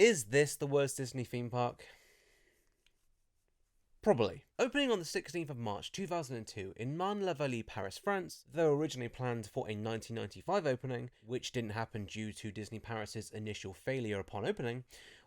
Is this the worst Disney theme park? Probably. Opening on the 16th of March 2002 in Marne-la-Vallée, Paris, France, though originally planned for a 1995 opening, which didn't happen due to Disney Paris's initial failure upon opening,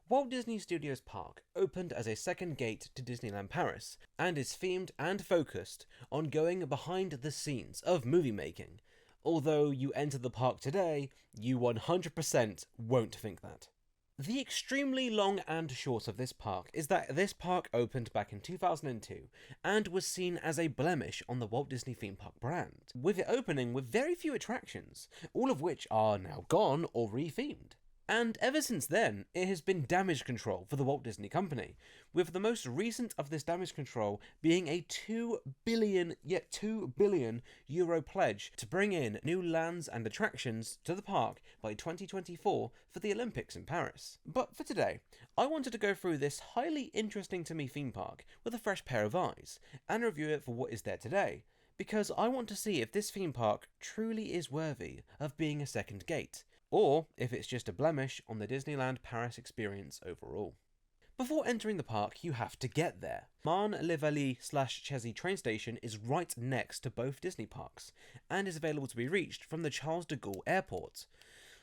Walt Disney Studios Park opened as a second gate to Disneyland Paris, and is themed and focused on going behind the scenes of movie making. Although you enter the park today, you 100% won't think that. The extremely long and short of this park is that this park opened back in 2002 and was seen as a blemish on the Walt Disney theme park brand, with it opening with very few attractions, all of which are now gone or re-themed. And ever since then, it has been damage control for the Walt Disney Company, with the most recent of this damage control being a 2 billion euro pledge to bring in new lands and attractions to the park by 2024 for the Olympics in Paris. But for today, I wanted to go through this highly interesting to me theme park with a fresh pair of eyes, and review it for what is there today, because I want to see if this theme park truly is worthy of being a second gate, or if it's just a blemish on the Disneyland Paris experience overall. Before entering the park, you have to get there. Marne-la-Vallée/Chez train station is right next to both Disney parks, and is available to be reached from the Charles de Gaulle Airport.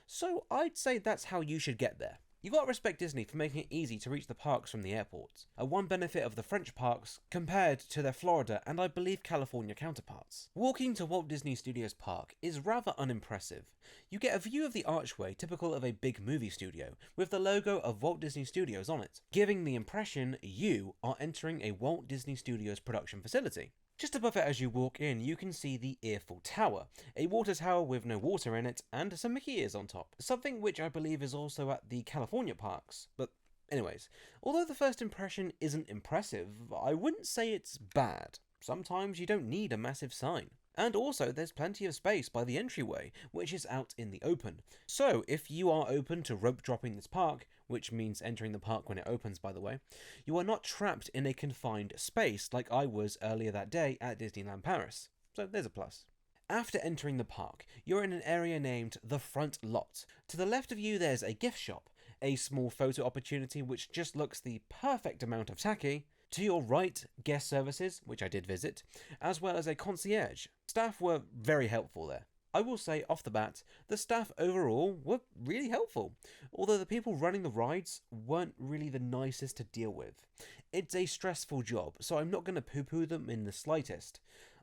So I'd say that's how you should get there. You gotta respect Disney for making it easy to reach the parks from the airport, a one benefit of the French parks compared to their Florida and I believe California counterparts. Walking to Walt Disney Studios Park is rather unimpressive. You get a view of the archway typical of a big movie studio, with the logo of Walt Disney Studios on it, giving the impression you are entering a Walt Disney Studios production facility. Just above it as you walk in, you can see the Eiffel Tower, a water tower with no water in it, and some Mickey ears on top, something which I believe is also at the California parks. But anyways, although the first impression isn't impressive, I wouldn't say it's bad. Sometimes you don't need a massive sign. And also, there's plenty of space by the entryway, which is out in the open. So, if you are open to rope dropping this park, which means entering the park when it opens by the way, you are not trapped in a confined space like I was earlier that day at Disneyland Paris. So there's a plus. After entering the park, you're in an area named the Front Lot. To the left of you there's a gift shop, a small photo opportunity which just looks the perfect amount of tacky. To your right, guest services, which I did visit, as well as a concierge. Staff were very helpful there. I will say off the bat, the staff overall were really helpful, although the people running the rides weren't really the nicest to deal with. It's a stressful job, so I'm not going to poo-poo them in the slightest.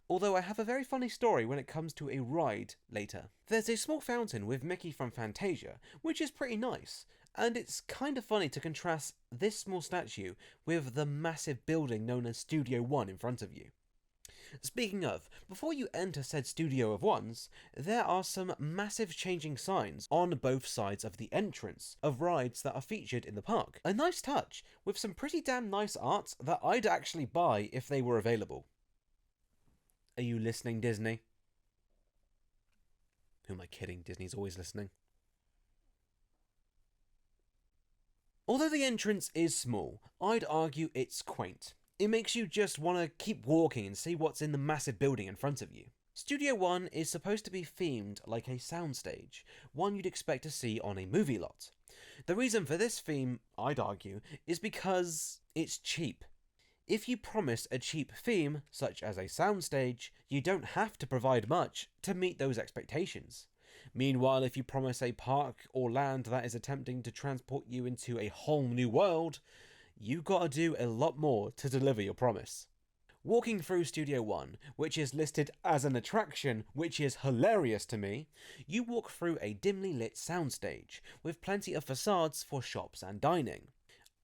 Although I have a very funny story when it comes to a ride later. There's a small fountain with Mickey from Fantasia, which is pretty nice, and it's kind of funny to contrast this small statue with the massive building known as Studio One in front of you. Speaking of, before you enter said Studio of Ones, there are some massive changing signs on both sides of the entrance of rides that are featured in the park. A nice touch, with some pretty damn nice art that I'd actually buy if they were available. Are you listening, Disney? Who am I kidding? Disney's always listening. Although the entrance is small, I'd argue it's quaint. It makes you just want to keep walking and see what's in the massive building in front of you. Studio One is supposed to be themed like a soundstage, one you'd expect to see on a movie lot. The reason for this theme, I'd argue, is because it's cheap. If you promise a cheap theme, such as a soundstage, you don't have to provide much to meet those expectations. Meanwhile, if you promise a park or land that is attempting to transport you into a whole new world, you gotta do a lot more to deliver your promise. Walking through Studio One, which is listed as an attraction, which is hilarious to me, you walk through a dimly lit soundstage, with plenty of facades for shops and dining.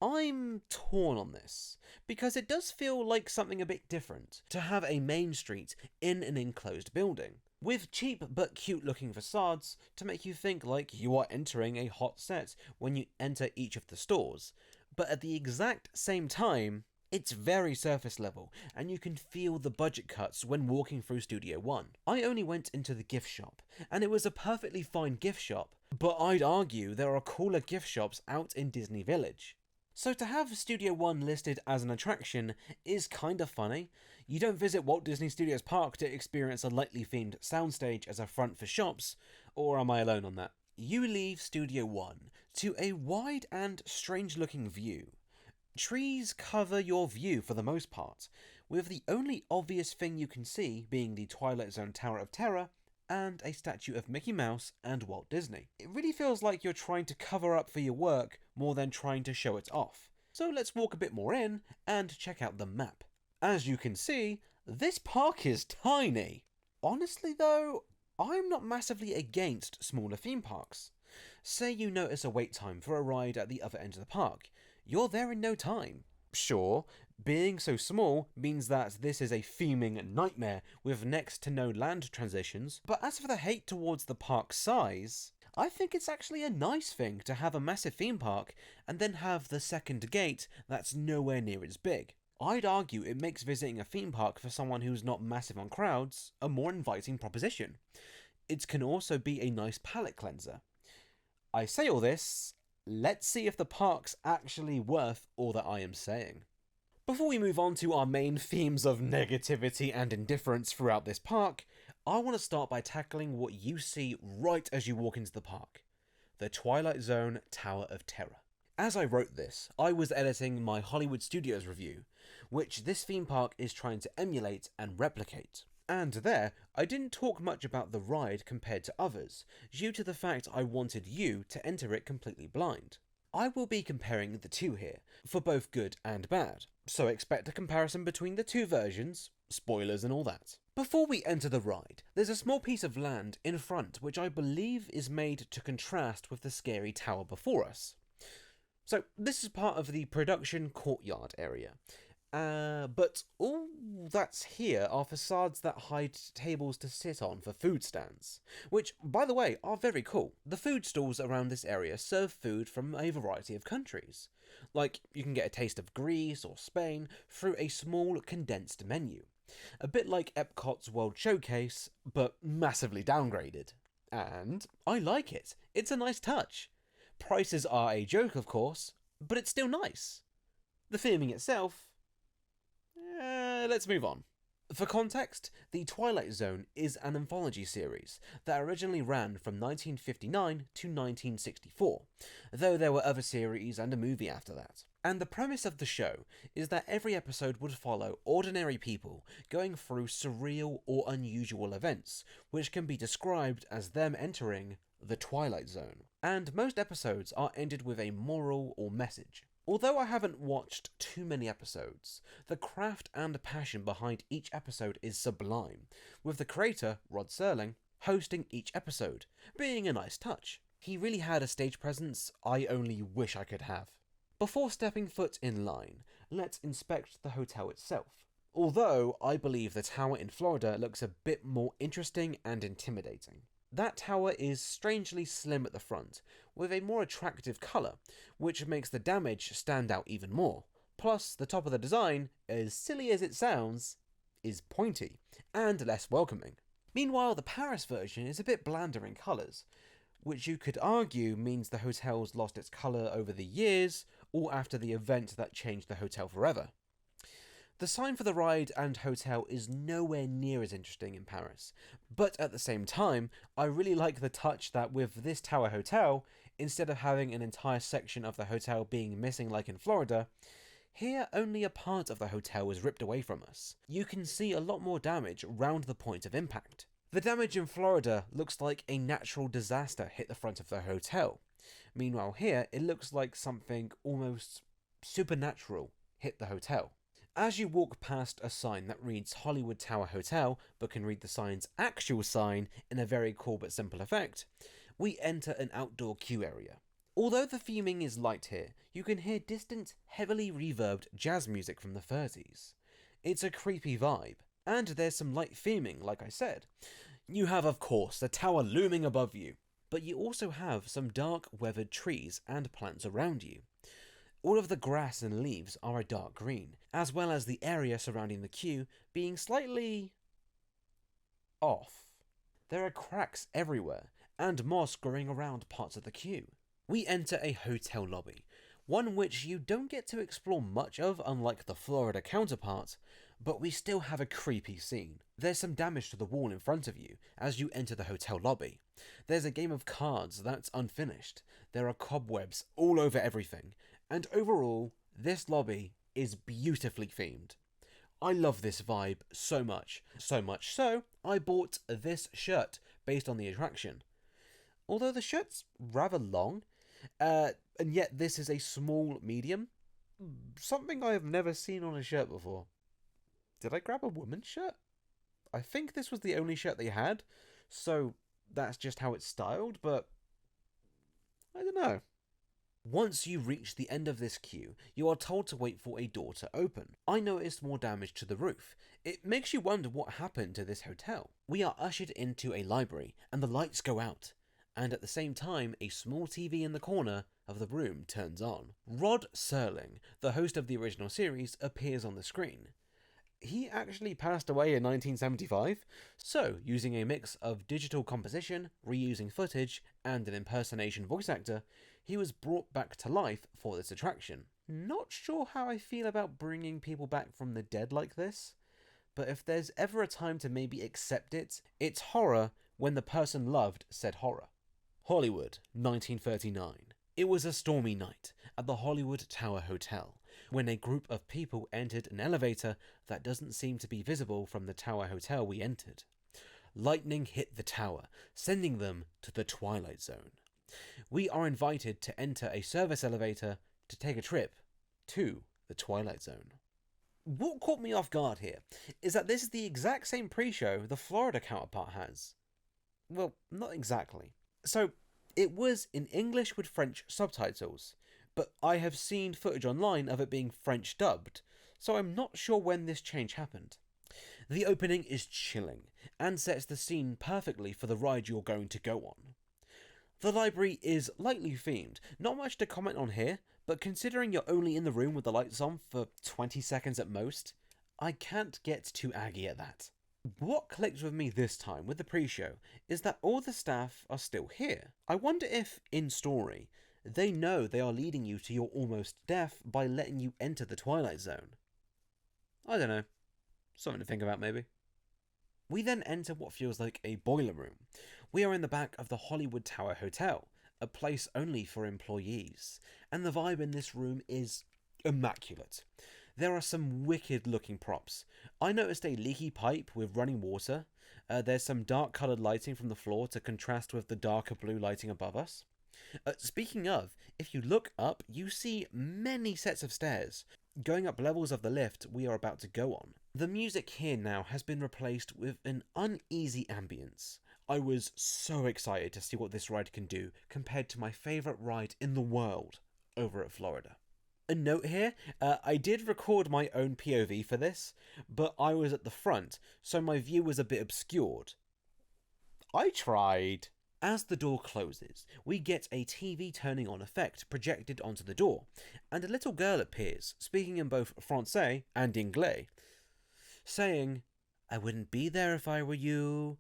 I'm torn on this, because it does feel like something a bit different to have a main street in an enclosed building, with cheap but cute looking facades to make you think like you are entering a hot set when you enter each of the stores, but at the exact same time, it's very surface level, and you can feel the budget cuts when walking through Studio One. I only went into the gift shop, and it was a perfectly fine gift shop, but I'd argue there are cooler gift shops out in Disney Village. So to have Studio One listed as an attraction is kinda funny. You don't visit Walt Disney Studios Park to experience a lightly themed soundstage as a front for shops, or am I alone on that? You leave Studio One to a wide and strange-looking view. Trees cover your view for the most part, with the only obvious thing you can see being the Twilight Zone Tower of Terror and a statue of Mickey Mouse and Walt Disney. It really feels like you're trying to cover up for your work more than trying to show it off. So let's walk a bit more in and check out the map. As you can see, this park is tiny. Honestly though, I'm not massively against smaller theme parks. Say you notice a wait time for a ride at the other end of the park. You're there in no time. Sure, being so small means that this is a theming nightmare with next to no land transitions, but as for the hate towards the park's size, I think it's actually a nice thing to have a massive theme park and then have the second gate that's nowhere near as big. I'd argue it makes visiting a theme park for someone who's not massive on crowds a more inviting proposition. It can also be a nice palate cleanser. I say all this, let's see if the park's actually worth all that I am saying. Before we move on to our main themes of negativity and indifference throughout this park, I want to start by tackling what you see right as you walk into the park. The Twilight Zone Tower of Terror. As I wrote this, I was editing my Hollywood Studios review, which this theme park is trying to emulate and replicate. And there, I didn't talk much about the ride compared to others, due to the fact I wanted you to enter it completely blind. I will be comparing the two here, for both good and bad, so expect a comparison between the two versions, spoilers and all that. Before we enter the ride, there's a small piece of land in front which I believe is made to contrast with the scary tower before us. So this is part of the production courtyard area. But all that's here are facades that hide tables to sit on for food stands, which, by the way, are very cool. The food stalls around this area serve food from a variety of countries. Like, you can get a taste of Greece or Spain through a small condensed menu. A bit like Epcot's World Showcase, but massively downgraded. And I like it. It's a nice touch. Prices are a joke, of course, but it's still nice. The theming itself... let's move on. For context, the Twilight Zone is an anthology series that originally ran from 1959 to 1964, though there were other series and a movie after that. And the premise of the show is that every episode would follow ordinary people going through surreal or unusual events, which can be described as them entering the Twilight Zone. And most episodes are ended with a moral or message. Although I haven't watched too many episodes, the craft and passion behind each episode is sublime, with the creator, Rod Serling, hosting each episode, being a nice touch. He really had a stage presence I only wish I could have. Before stepping foot in line, let's inspect the hotel itself. Although I believe the tower in Florida looks a bit more interesting and intimidating. That tower is strangely slim at the front, with a more attractive colour, which makes the damage stand out even more. Plus, the top of the design, as silly as it sounds, is pointy, and less welcoming. Meanwhile, the Paris version is a bit blander in colours, which you could argue means the hotel's lost its colour over the years, or after the event that changed the hotel forever. The sign for the ride and hotel is nowhere near as interesting in Paris, but at the same time, I really like the touch that with this tower hotel, instead of having an entire section of the hotel being missing like in Florida, here only a part of the hotel is ripped away from us. You can see a lot more damage round the point of impact. The damage in Florida looks like a natural disaster hit the front of the hotel. Meanwhile here, it looks like something almost supernatural hit the hotel. As you walk past a sign that reads Hollywood Tower Hotel, but can read the sign's actual sign in a very cool but simple effect, we enter an outdoor queue area. Although the theming is light here, you can hear distant, heavily reverbed jazz music from the 30s. It's a creepy vibe, and there's some light theming, like I said. You have, of course, the tower looming above you, but you also have some dark, weathered trees and plants around you. All of the grass and leaves are a dark green, as well as the area surrounding the queue being slightly... off. There are cracks everywhere, and moss growing around parts of the queue. We enter a hotel lobby, one which you don't get to explore much of unlike the Florida counterpart, But we still have a creepy scene. There's some damage to the wall in front of you as you enter the hotel lobby. There's a game of cards that's unfinished. There are cobwebs all over everything. And overall, this lobby is beautifully themed. I love this vibe so much. So much so, I bought this shirt based on the attraction. Although the shirt's rather long, and yet this is a small medium. Something I have never seen on a shirt before. Did I grab a woman's shirt? I think this was the only shirt they had, so that's just how it's styled, but I don't know. Once you reach the end of this queue, you are told to wait for a door to open. I noticed more damage to the roof. It makes you wonder what happened to this hotel. We are ushered into a library, and the lights go out, and at the same time, a small TV in the corner of the room turns on. Rod Serling, the host of the original series, appears on the screen. He actually passed away in 1975, so using a mix of digital composition, reusing footage, and an impersonation voice actor, he was brought back to life for this attraction. Not sure how I feel about bringing people back from the dead like this, but if there's ever a time to maybe accept it, it's horror when the person loved said horror. Hollywood, 1939. It was a stormy night at the Hollywood Tower Hotel when a group of people entered an elevator that doesn't seem to be visible from the Tower Hotel we entered. Lightning hit the tower, sending them to the Twilight Zone. We are invited to enter a service elevator to take a trip to the Twilight Zone. What caught me off guard here is that this is the exact same pre-show the Florida counterpart has. Well, not exactly. So, it was in English with French subtitles, but I have seen footage online of it being French dubbed, so I'm not sure when this change happened. The opening is chilling, and sets the scene perfectly for the ride you're going to go on. The library is lightly themed, not much to comment on here, but considering you're only in the room with the lights on for 20 seconds at most, I can't get too aggy at that. What clicked with me this time with the pre-show is that all the staff are still here. I wonder if, in story, they know they are leading you to your almost death by letting you enter the Twilight Zone. I don't know. Something to think about, maybe. We then enter what feels like a boiler room. We are in the back of the Hollywood Tower Hotel, a place only for employees, and the vibe in this room is immaculate. There are some wicked looking props. I noticed a leaky pipe with running water. There's some dark coloured lighting from the floor to contrast with the darker blue lighting above us. Speaking of, if you look up, you see many sets of stairs, going up levels of the lift we are about to go on. The music here now has been replaced with an uneasy ambience. I was so excited to see what this ride can do compared to my favourite ride in the world over at Florida. A note here, I did record my own POV for this, but I was at the front, so my view was a bit obscured. I tried. As the door closes, we get a TV turning on effect projected onto the door, and a little girl appears, speaking in both Francais and Anglais, saying, "I wouldn't be there if I were you."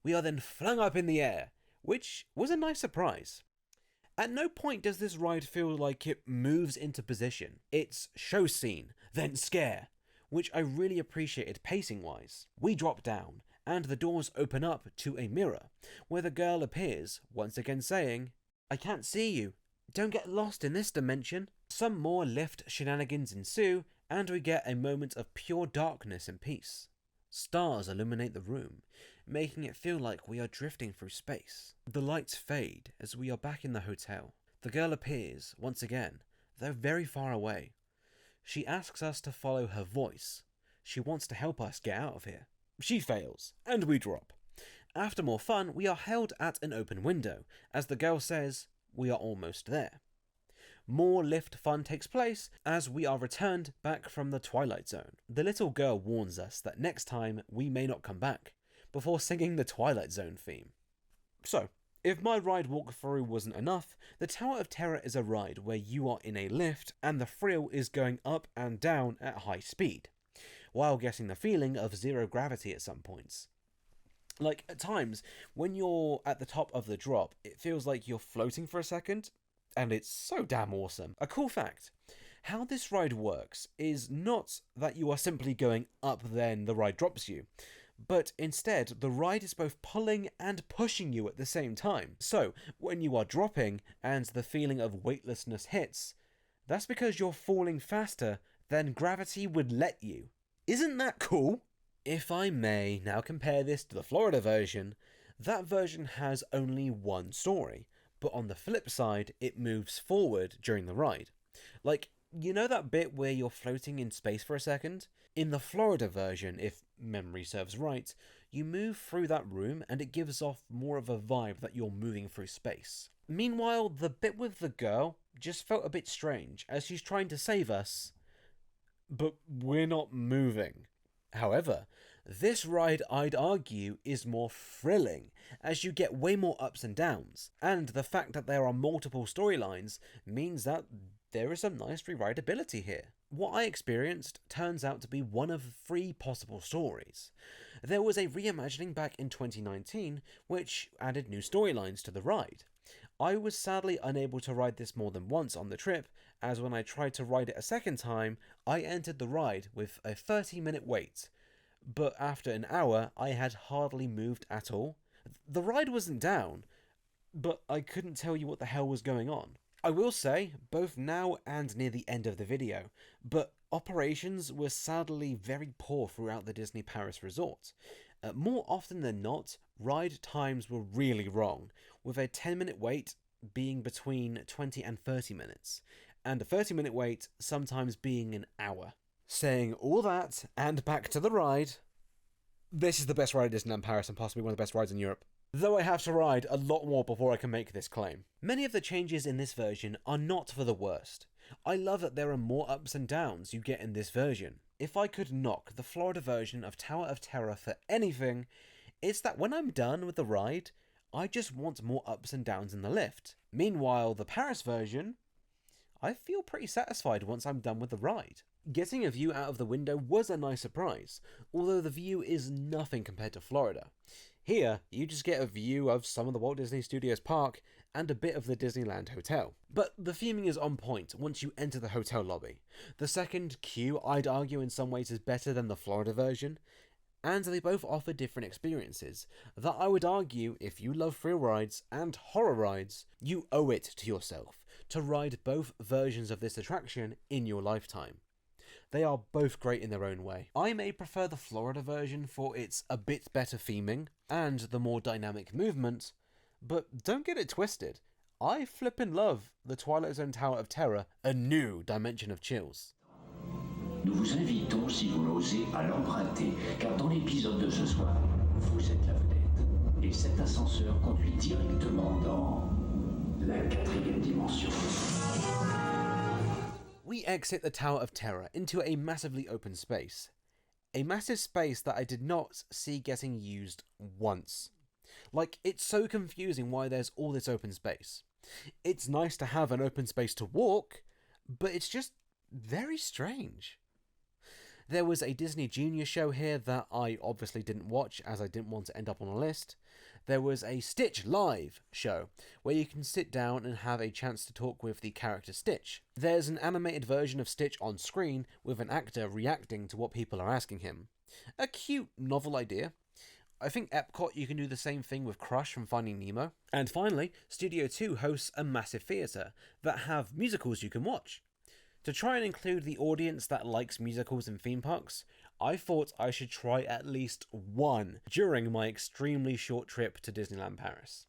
We are then flung up in the air, which was a nice surprise. At no point does this ride feel like it moves into position. It's show scene, then scare, which I really appreciated pacing-wise. We drop down, and the doors open up to a mirror, where the girl appears, once again saying, "I can't see you. Don't get lost in this dimension." Some more lift shenanigans ensue, and we get a moment of pure darkness and peace. Stars illuminate the room, making it feel like we are drifting through space. The lights fade as we are back in the hotel. The girl appears, once again, though very far away. She asks us to follow her voice. She wants to help us get out of here. She fails, and we drop. After more fun, we are held at an open window, as the girl says, "We are almost there." More lift fun takes place as we are returned back from the Twilight Zone. The little girl warns us that next time we may not come back, before singing the Twilight Zone theme. So, if my ride walkthrough wasn't enough, the Tower of Terror is a ride where you are in a lift and the thrill is going up and down at high speed, while getting the feeling of zero gravity at some points. Like, at times, when you're at the top of the drop, it feels like you're floating for a second, and it's so damn awesome. A cool fact, How this ride works is not that you are simply going up then the ride drops you, but instead the ride is both pulling and pushing you at the same time. So when you are dropping and the feeling of weightlessness hits, that's because you're falling faster than gravity would let you. Isn't that cool? If I may now compare this to the Florida version, that version has only one story, but on the flip side, it moves forward during the ride. Like, you know that bit where you're floating in space for a second? In the Florida version, if memory serves right, you move through that room and it gives off more of a vibe that you're moving through space. Meanwhile, the bit with the girl just felt a bit strange, as she's trying to save us, but we're not moving. However, this ride, I'd argue, is more thrilling, as you get way more ups and downs, and the fact that there are multiple storylines means that there is some nice rewritability here. What I experienced turns out to be one of 3 possible stories. There was a reimagining back in 2019, which added new storylines to the ride. I was sadly unable to ride this more than once on the trip, as when I tried to ride it a second time, I entered the ride with a 30-minute wait. But after an hour, I had hardly moved at all. The ride wasn't down, but I couldn't tell you what the hell was going on. I will say, both now and near the end of the video, but operations were sadly very poor throughout the Disney Paris resort. More often than not, ride times were really wrong, with a 10-minute wait being between 20 and 30 minutes, and a 30-minute wait sometimes being an hour. Saying all that, and back to the ride, this is the best ride at Disneyland Paris and possibly one of the best rides in Europe. Though I have to ride a lot more before I can make this claim. Many of the changes in this version are not for the worst. I love that there are more ups and downs you get in this version. If I could knock the Florida version of Tower of Terror for anything, it's that when I'm done with the ride, I just want more ups and downs in the lift. Meanwhile, the Paris version, I feel pretty satisfied once I'm done with the ride. Getting a view out of the window was a nice surprise, although the view is nothing compared to Florida. Here, you just get a view of some of the Walt Disney Studios park and a bit of the Disneyland hotel. But the theming is on point once you enter the hotel lobby. The second queue, I'd argue in some ways, is better than the Florida version, and they both offer different experiences that I would argue, if you love thrill rides and horror rides, you owe it to yourself to ride both versions of this attraction in your lifetime. They are both great in their own way. I may prefer the Florida version for its a bit better theming and the more dynamic movement, but don't get it twisted. I flippin' love the Twilight Zone Tower of Terror, a new dimension of chills. Nous vous invitons, si vous l'osez, à l'emprunter, car dans l'épisode de ce soir, vous êtes la vedette. Et cet ascenseur conduit directement dans la 4e dimension. We exit the Tower of Terror into a massively open space. A massive space that I did not see getting used once. Like, it's so confusing why there's all this open space. It's nice to have an open space to walk, but it's just very strange. There was a Disney Junior show here that I obviously didn't watch, as I didn't want to end up on a list. There was a Stitch Live show, where you can sit down and have a chance to talk with the character Stitch. There's an animated version of Stitch on screen, with an actor reacting to what people are asking him. A cute, novel idea. I think Epcot you can do the same thing with Crush from Finding Nemo. And finally, Studio 2 hosts a massive theatre that have musicals you can watch. To try and include the audience that likes musicals and theme parks, I thought I should try at least one during my extremely short trip to Disneyland Paris.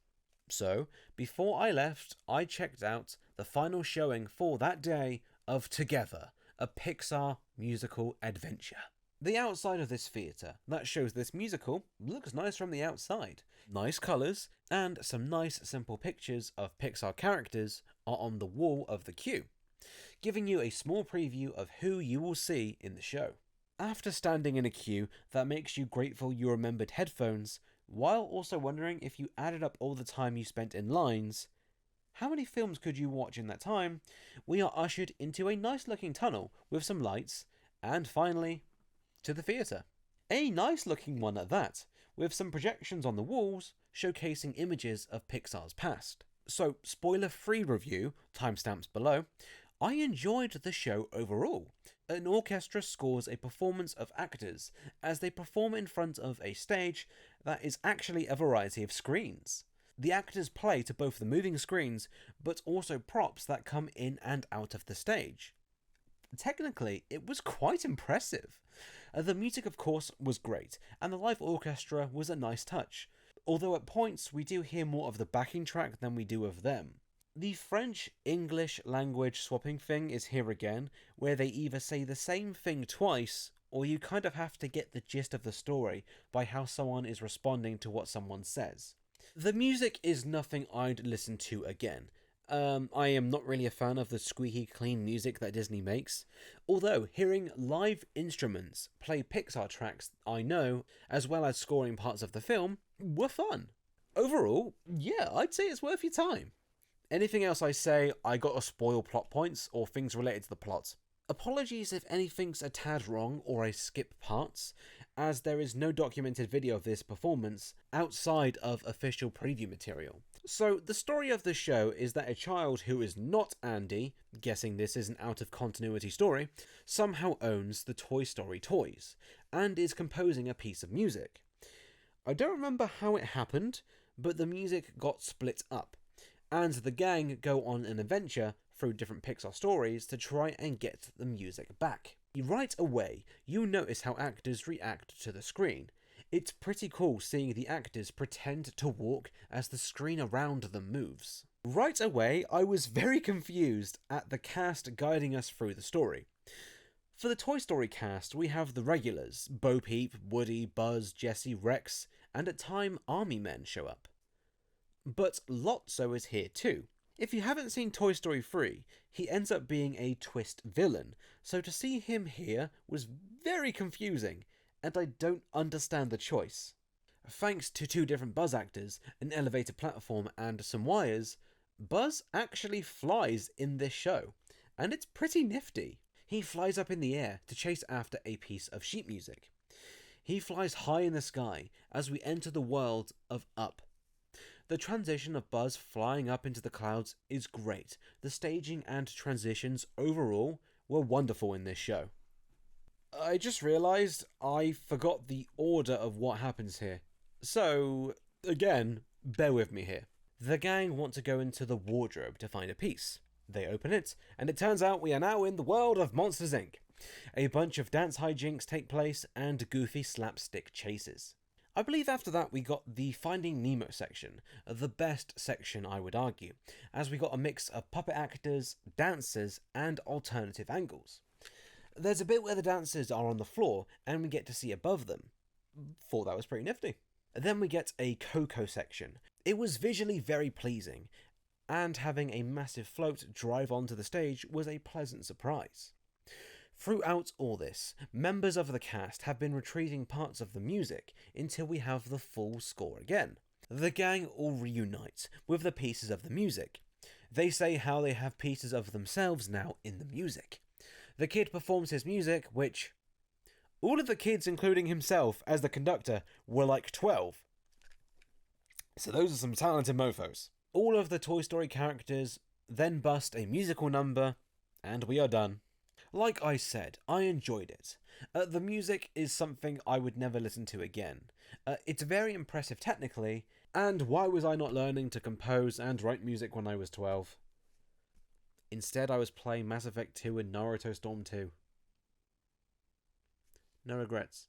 So, before I left, I checked out the final showing for that day of Together, a Pixar musical adventure. The outside of this theatre that shows this musical looks nice from the outside. Nice colours, and some nice simple pictures of Pixar characters are on the wall of the queue, giving you a small preview of who you will see in the show. After standing in a queue that makes you grateful you remembered headphones, while also wondering if you added up all the time you spent in lines, how many films could you watch in that time, we are ushered into a nice looking tunnel with some lights, and finally, to the theatre. A nice looking one at that, with some projections on the walls showcasing images of Pixar's past. So, spoiler-free review, timestamps below, I enjoyed the show overall. An orchestra scores a performance of actors as they perform in front of a stage that is actually a variety of screens. The actors play to both the moving screens, but also props that come in and out of the stage. Technically, it was quite impressive. The music, of course, was great, and the live orchestra was a nice touch, although at points we do hear more of the backing track than we do of them. The French-English language swapping thing is here again, where they either say the same thing twice, or you kind of have to get the gist of the story by how someone is responding to what someone says. The music is nothing I'd listen to again. I am not really a fan of the squeaky clean music that Disney makes, although hearing live instruments play Pixar tracks I know, as well as scoring parts of the film, were fun. Overall, yeah, I'd say it's worth your time. Anything else I say, I gotta spoil plot points or things related to the plot. Apologies if anything's a tad wrong or I skip parts, as there is no documented video of this performance outside of official preview material. So, the story of the show is that a child who is not Andy, guessing this is an out-of-continuity story, somehow owns the Toy Story toys, and is composing a piece of music. I don't remember how it happened, but the music got split up, and the gang go on an adventure through different Pixar stories to try and get the music back. Right away, you notice how actors react to the screen. It's pretty cool seeing the actors pretend to walk as the screen around them moves. Right away, I was very confused at the cast guiding us through the story. For the Toy Story cast, we have the regulars, Bo Peep, Woody, Buzz, Jessie, Rex, and at times Army Men show up. But Lotso is here too. If you haven't seen Toy Story 3, he ends up being a twist villain, so to see him here was very confusing, and I don't understand the choice. Thanks to 2 different Buzz actors, an elevated platform and some wires, Buzz actually flies in this show, and it's pretty nifty. He flies up in the air to chase after a piece of sheet music. He flies high in the sky as we enter the world of Up. The transition of Buzz flying up into the clouds is great. The staging and transitions overall were wonderful in this show. I just realised I forgot the order of what happens here. So, again, bear with me here. The gang want to go into the wardrobe to find a piece. They open it, and it turns out we are now in the world of Monsters Inc. A bunch of dance hijinks take place and goofy slapstick chases. I believe after that we got the Finding Nemo section, the best section I would argue, as we got a mix of puppet actors, dancers, and alternative angles. There's a bit where the dancers are on the floor and we get to see above them. Thought that was pretty nifty. Then we get a Coco section. It was visually very pleasing, and having a massive float drive onto the stage was a pleasant surprise. Throughout all this, members of the cast have been retrieving parts of the music until we have the full score again. The gang all reunite with the pieces of the music. They say how they have pieces of themselves now in the music. The kid performs his music, which... all of the kids, including himself as the conductor, were like 12. So those are some talented mofos. All of the Toy Story characters then bust a musical number, and we are done. Like I said, I enjoyed it. The music is something I would never listen to again. It's very impressive technically, and why was I not learning to compose and write music when I was 12? Instead, I was playing Mass Effect 2 and Naruto Storm 2. No regrets.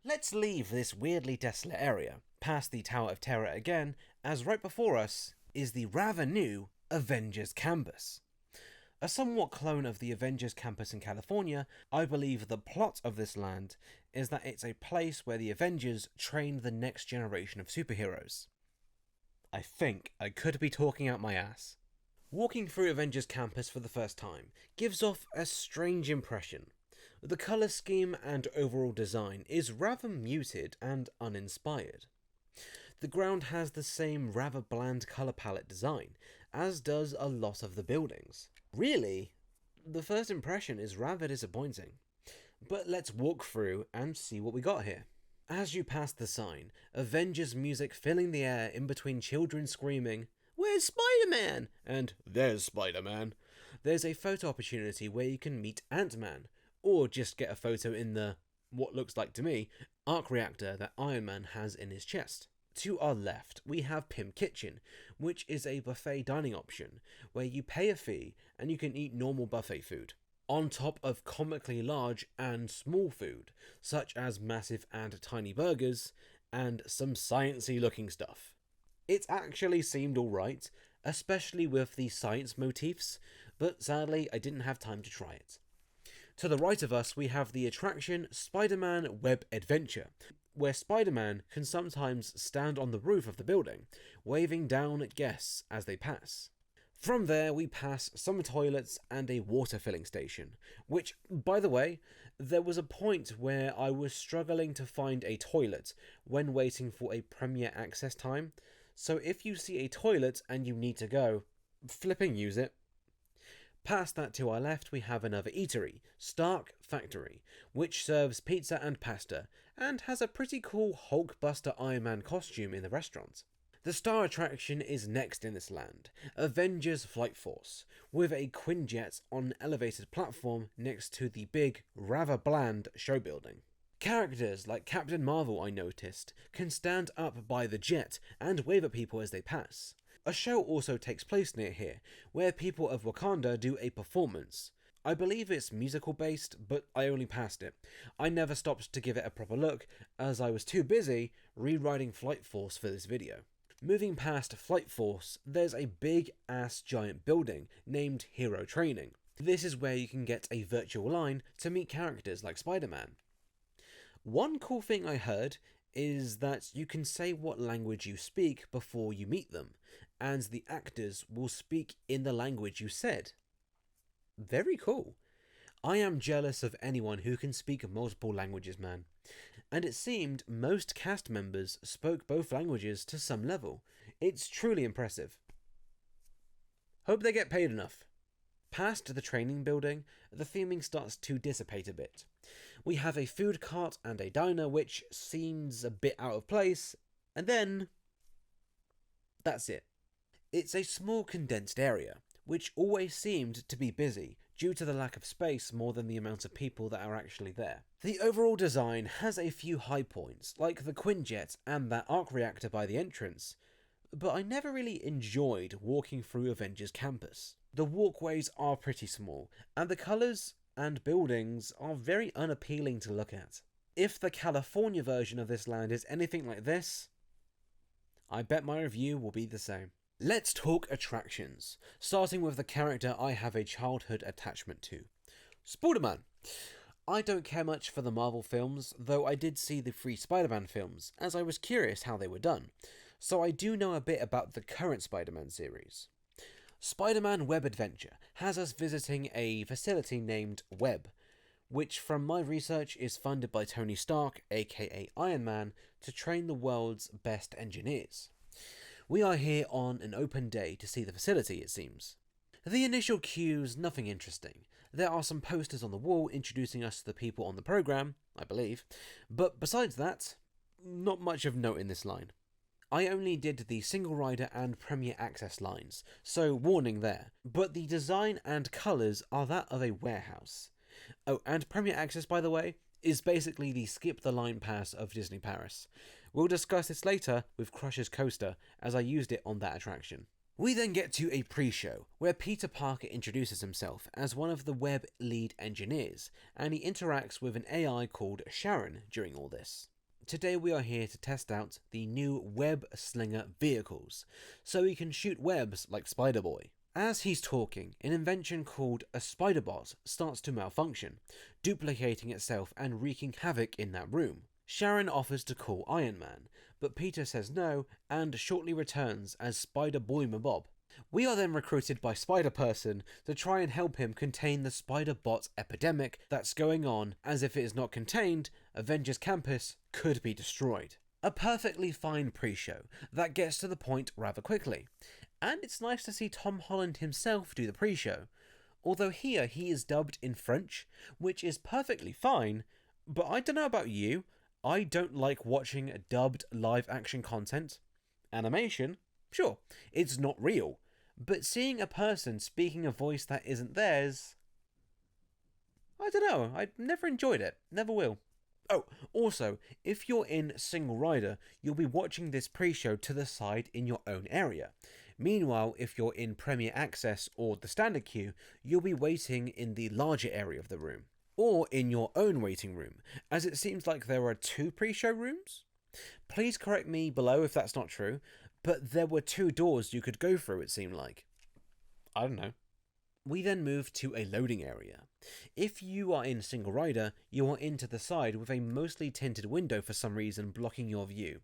Let's leave this weirdly desolate area, past the Tower of Terror again, as right before us is the rather new Avengers Campus. A somewhat clone of the Avengers Campus in California, I believe the plot of this land is that it's a place where the Avengers train the next generation of superheroes. I think I could be talking out my ass. Walking through Avengers Campus for the first time gives off a strange impression. The colour scheme and overall design is rather muted and uninspired. The ground has the same rather bland colour palette design, as does a lot of the buildings. Really, the first impression is rather disappointing. But let's walk through and see what we got here. As you pass the sign, Avengers music filling the air in between children screaming, "Where's Spider-Man?" and "There's Spider-Man." There's a photo opportunity where you can meet Ant-Man, or just get a photo in the, what looks like to me, arc reactor that Iron Man has in his chest. To our left, we have Pym Kitchen, which is a buffet dining option, where you pay a fee and you can eat normal buffet food, on top of comically large and small food, such as massive and tiny burgers, and some sciencey looking stuff. It actually seemed alright, especially with the science motifs, but sadly I didn't have time to try it. To the right of us we have the attraction Spider-Man W.E.B Adventure, where Spider-Man can sometimes stand on the roof of the building, waving down at guests as they pass. From there we pass some toilets and a water filling station, which, by the way, there was a point where I was struggling to find a toilet when waiting for a premiere access time, so if you see a toilet and you need to go, flipping use it. Past that to our left we have another eatery, Stark Factory, which serves pizza and pasta, and has a pretty cool Hulkbuster Iron Man costume in the restaurant. The star attraction is next in this land, Avengers Flight Force, with a Quinjet on an elevated platform next to the big, rather bland show building. Characters like Captain Marvel, I noticed, can stand up by the jet and wave at people as they pass. A show also takes place near here, where people of Wakanda do a performance. I believe it's musical based, but I only passed it. I never stopped to give it a proper look, as I was too busy rewriting Flight Force for this video. Moving past Flight Force, there's a big ass giant building named Hero Training. This is where you can get a virtual line to meet characters like Spider-Man. One cool thing I heard is that you can say what language you speak before you meet them, and the actors will speak in the language you said. Very cool. I am jealous of anyone who can speak multiple languages, man. And it seemed most cast members spoke both languages to some level. It's truly impressive. Hope they get paid enough. Past the training building, the theming starts to dissipate a bit. We have a food cart and a diner, which seems a bit out of place, and then that's it. It's a small condensed area, which always seemed to be busy due to the lack of space more than the amount of people that are actually there. The overall design has a few high points, like the Quinjet and that arc reactor by the entrance, but I never really enjoyed walking through Avengers Campus. The walkways are pretty small, and the colours and buildings are very unappealing to look at. If the California version of this land is anything like this, I bet my review will be the same. Let's talk attractions, starting with the character I have a childhood attachment to, Spiderman. I don't care much for the Marvel films, though I did see the 3 Spider-Man films, as I was curious how they were done, so I do know a bit about the current Spider-Man series. Spider-Man W.E.B Adventure has us visiting a facility named W.E.B, which from my research is funded by Tony Stark, aka Iron Man, to train the world's best engineers. We are here on an open day to see the facility, it seems. The initial cue's nothing interesting. There are some posters on the wall introducing us to the people on the program, I believe, but besides that, not much of note in this line. I only did the single rider and premiere access lines, so warning there, but the design and colours are that of a warehouse. Oh, and premiere access, by the way, is basically the skip the line pass of Disney Paris. We'll discuss this later with Crush's coaster, as I used it on that attraction. We then get to a pre-show, where Peter Parker introduces himself as one of the W.E.B lead engineers, and he interacts with an AI called Sharon during all this. Today we are here to test out the new W.E.B Slinger vehicles, so he can shoot webs like Spider-Boy. As he's talking, an invention called a Spider-Bot starts to malfunction, duplicating itself and wreaking havoc in that room. Sharon offers to call Iron Man, but Peter says no and shortly returns as Spider-Boy Mabob. We are then recruited by Spider-Person to try and help him contain the Spider-Bot epidemic that's going on, as if it is not contained, Avengers Campus could be destroyed. A perfectly fine pre-show that gets to the point rather quickly, and it's nice to see Tom Holland himself do the pre-show, Although here he is dubbed in French, which is perfectly fine, but I don't know about you, I don't like watching dubbed live action content. Animation, sure, it's not real, but seeing a person speaking a voice that isn't theirs, I don't know, I never enjoyed it, never will. Oh, also, if you're in single rider, you'll be watching this pre-show to the side in your own area. Meanwhile, if you're in Premier Access or the standard queue, you'll be waiting in the larger area of the room, or in your own waiting room, as it seems like there are 2 pre-show rooms? Please correct me below if that's not true, but there were 2 doors you could go through, it seemed like. I don't know. We then move to a loading area. If you are in single rider, you are in to the side with a mostly tinted window for some reason blocking your view.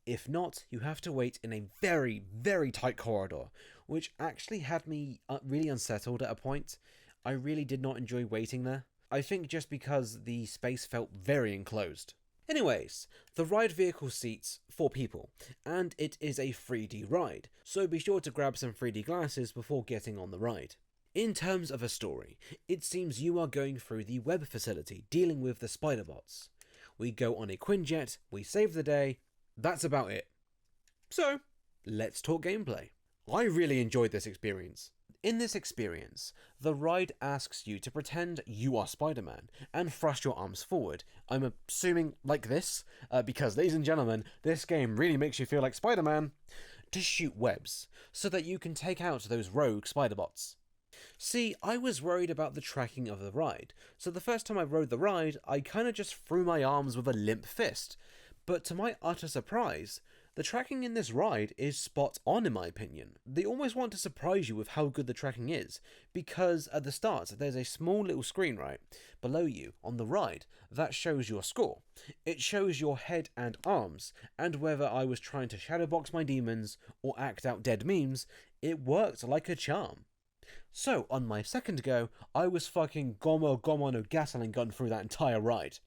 If not, you have to wait in a very, very tight corridor, which actually had me really unsettled at a point. I really did not enjoy waiting there. I think just because the space felt very enclosed. Anyways, the ride vehicle seats 4 people, and it is a 3D ride, so be sure to grab some 3D glasses before getting on the ride. In terms of a story, it seems you are going through the W.E.B facility dealing with the Spiderbots. We go on a Quinjet, we save the day, that's about it. So, let's talk gameplay. I really enjoyed this experience. In this experience, the ride asks you to pretend you are Spider-Man and thrust your arms forward. I'm assuming like this, because ladies and gentlemen, this game really makes you feel like Spider-Man, to shoot webs, so that you can take out those rogue Spiderbots. See, I was worried about the tracking of the ride, so the first time I rode the ride, I kinda just threw my arms with a limp fist. But to my utter surprise, the tracking in this ride is spot on in my opinion. They almost want to surprise you with how good the tracking is, because at the start there's a small little screen right below you on the ride that shows your score. It shows your head and arms, and whether I was trying to shadowbox my demons or act out dead memes, it worked like a charm. So, on my second go, I was fucking gomo no gasoline gun through that entire ride.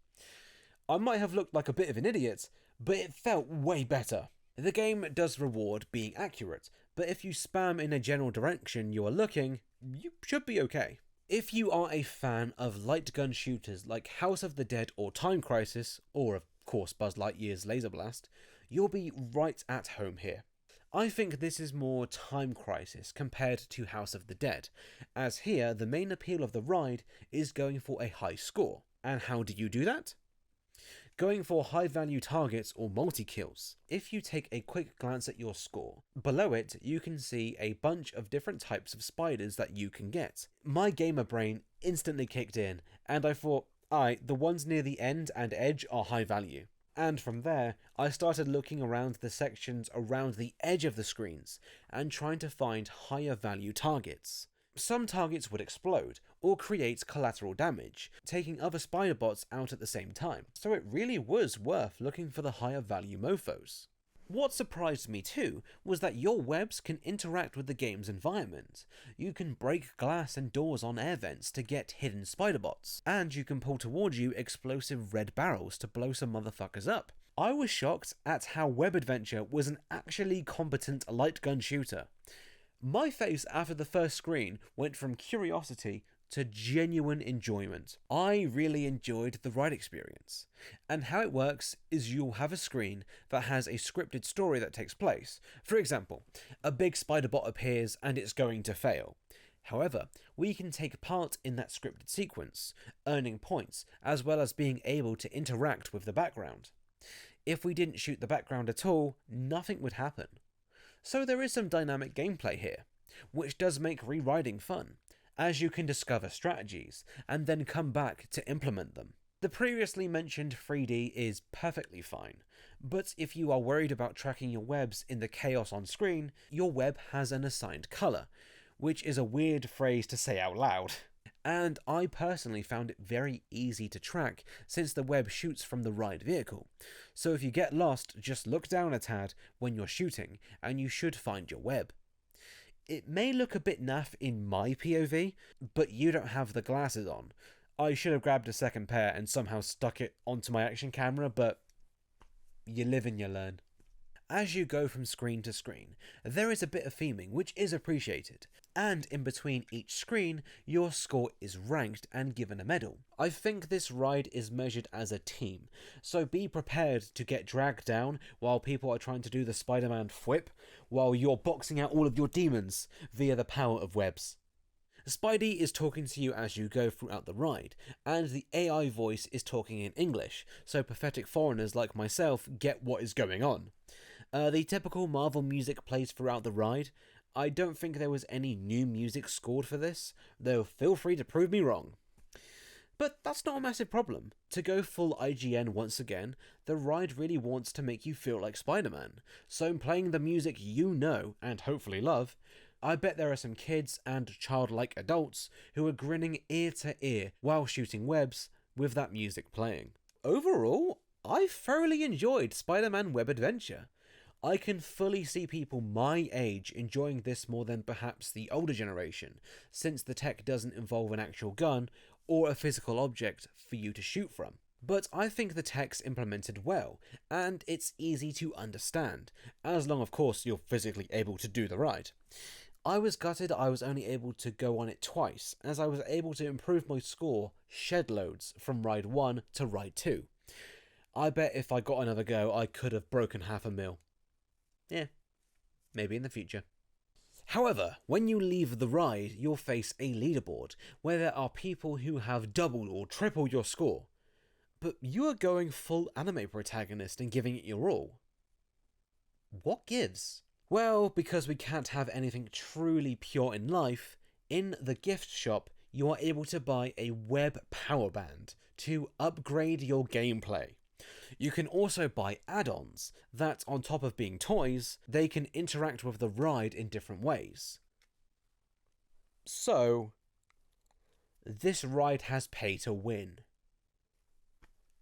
I might have looked like a bit of an idiot, but it felt way better. The game does reward being accurate, but if you spam in a general direction you are looking, you should be okay. If you are a fan of light gun shooters like House of the Dead or Time Crisis, or of course Buzz Lightyear's Laser Blast, you'll be right at home here. I think this is more Time Crisis compared to House of the Dead, as here the main appeal of the ride is going for a high score. And how do you do that? Going for high value targets or multi-kills. If you take a quick glance at your score, below it you can see a bunch of different types of spiders that you can get. My gamer brain instantly kicked in, and I thought, alright, the ones near the end and edge are high value. And from there, I started looking around the sections around the edge of the screens and trying to find higher value targets. Some targets would explode or create collateral damage, taking other Spiderbots out at the same time, so it really was worth looking for the higher value mofos. What surprised me too was that your webs can interact with the game's environment. You can break glass and doors on air vents to get hidden Spiderbots, and you can pull towards you explosive red barrels to blow some motherfuckers up. I was shocked at how Web Adventure was an actually competent light gun shooter. My face after the first screen went from curiosity to genuine enjoyment. I really enjoyed the ride experience. And how it works is you'll have a screen that has a scripted story that takes place. For example, a big Spiderbot appears and it's going to fail. However, we can take part in that scripted sequence, earning points, as well as being able to interact with the background. If we didn't shoot the background at all, nothing would happen. So there is some dynamic gameplay here, which does make re-riding fun, as you can discover strategies, and then come back to implement them. The previously mentioned 3D is perfectly fine, but if you are worried about tracking your webs in the chaos on screen, your web has an assigned colour, which is a weird phrase to say out loud. And I personally found it very easy to track since the web shoots from the ride vehicle. So if you get lost, just look down a tad when you're shooting and you should find your web. It may look a bit naff in my POV, but you don't have the glasses on. I should have grabbed a second pair and somehow stuck it onto my action camera, but you live and you learn. As you go from screen to screen, there is a bit of theming which is appreciated, and in between each screen, your score is ranked and given a medal. I think this ride is measured as a team, so be prepared to get dragged down while people are trying to do the Spider-Man whip, while you're boxing out all of your demons via the power of webs. Spidey is talking to you as you go throughout the ride, and the AI voice is talking in English, so pathetic foreigners like myself get what is going on. The typical Marvel music plays throughout the ride. I don't think there was any new music scored for this, though feel free to prove me wrong. But that's not a massive problem. To go full IGN once again, the ride really wants to make you feel like Spider-Man, so playing the music you know and hopefully love, I bet there are some kids and childlike adults who are grinning ear to ear while shooting webs with that music playing. Overall, I thoroughly enjoyed Spider-Man Web Adventure. I can fully see people my age enjoying this more than perhaps the older generation, since the tech doesn't involve an actual gun or a physical object for you to shoot from. But I think the tech's implemented well, and it's easy to understand, as long of course you're physically able to do the ride. I was gutted I was only able to go on it twice, as I was able to improve my score shed loads from Ride 1 to Ride 2. I bet if I got another go I could have broken half a mil. Yeah, maybe in the future. However, when you leave the ride, you'll face a leaderboard, where there are people who have doubled or tripled your score. But you are going full anime protagonist and giving it your all. What gives? Well, because we can't have anything truly pure in life, in the gift shop you are able to buy a web power band to upgrade your gameplay. You can also buy add-ons that, on top of being toys, they can interact with the ride in different ways. So, this ride has pay to win.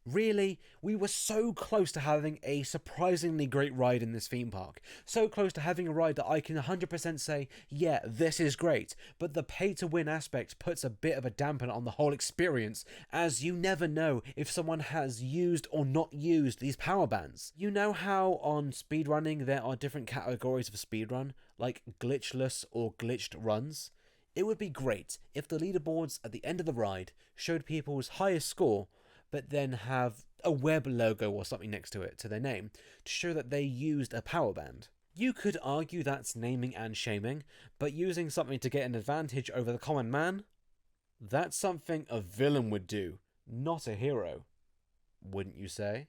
Really, we were so close to having a surprisingly great ride in this theme park. So close to having a ride that I can 100% say, yeah, this is great. But the pay-to-win aspect puts a bit of a dampener on the whole experience, as you never know if someone has used or not used these power bands. You know how on speedrunning there are different categories of speedrun, like glitchless or glitched runs? It would be great if the leaderboards at the end of the ride showed people's highest score, but then have a web logo or something next to it, to their name, to show that they used a power band. You could argue that's naming and shaming, but using something to get an advantage over the common man? That's something a villain would do, not a hero. Wouldn't you say?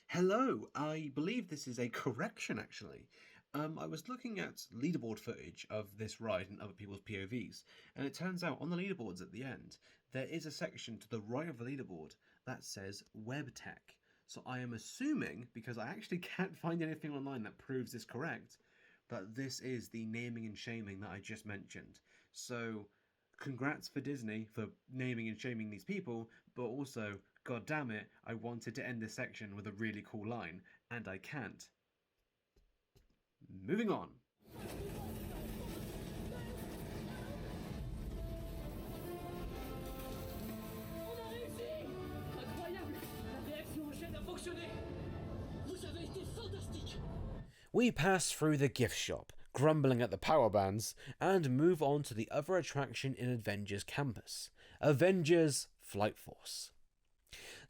Hello, I believe this is a correction actually. I was looking at leaderboard footage of this ride and other people's POVs, and it turns out on the leaderboards at the end, there is a section to the right of the leaderboard that says Web Tech. So I am assuming, because I actually can't find anything online that proves this correct, that this is the naming and shaming that I just mentioned. So congrats for Disney for naming and shaming these people, but also, god damn it, I wanted to end this section with a really cool line, and I can't. Moving on. We pass through the gift shop, grumbling at the power bands, and move on to the other attraction in Avengers Campus, Avengers Flight Force.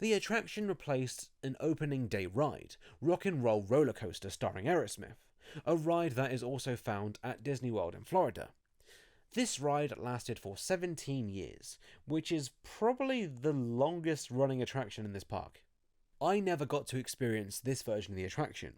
The attraction replaced an opening day ride, Rock and Roll Roller Coaster starring Aerosmith, a ride that is also found at Disney World in Florida. This ride lasted for 17 years, which is probably the longest running attraction in this park. I never got to experience this version of the attraction.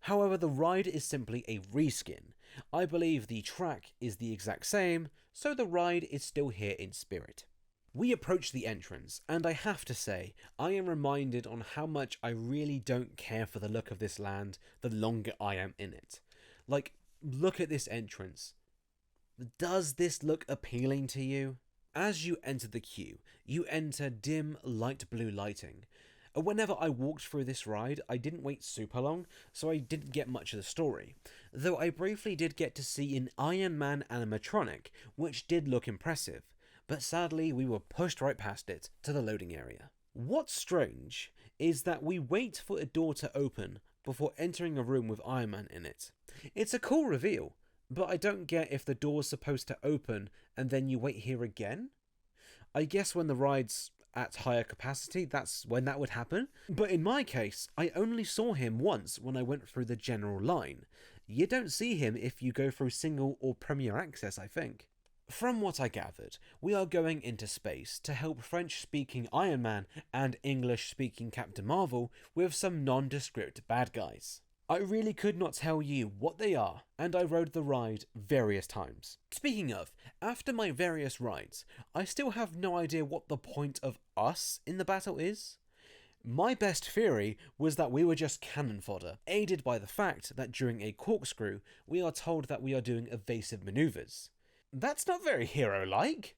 However, the ride is simply a reskin. I believe the track is the exact same, so the ride is still here in spirit. We approach the entrance, and I have to say, I am reminded on how much I really don't care for the look of this land the longer I am in it. Like, look at this entrance. Does this look appealing to you? As you enter the queue, you enter dim light blue lighting. Whenever I walked through this ride, I didn't wait super long, so I didn't get much of the story, though I briefly did get to see an Iron Man animatronic, which did look impressive, but sadly we were pushed right past it to the loading area. What's strange is that we wait for a door to open before entering a room with Iron Man in it. It's a cool reveal, but I don't get if the door's supposed to open and then you wait here again. I guess when the ride's at higher capacity, that's when that would happen. But in my case, I only saw him once when I went through the general line. You don't see him if you go through single or premier access, I think. From what I gathered, we are going into space to help French-speaking Iron Man and English-speaking Captain Marvel with some nondescript bad guys. I really could not tell you what they are, and I rode the ride various times. Speaking of, after my various rides, I still have no idea what the point of us in the battle is. My best theory was that we were just cannon fodder, aided by the fact that during a corkscrew, we are told that we are doing evasive maneuvers. That's not very hero-like.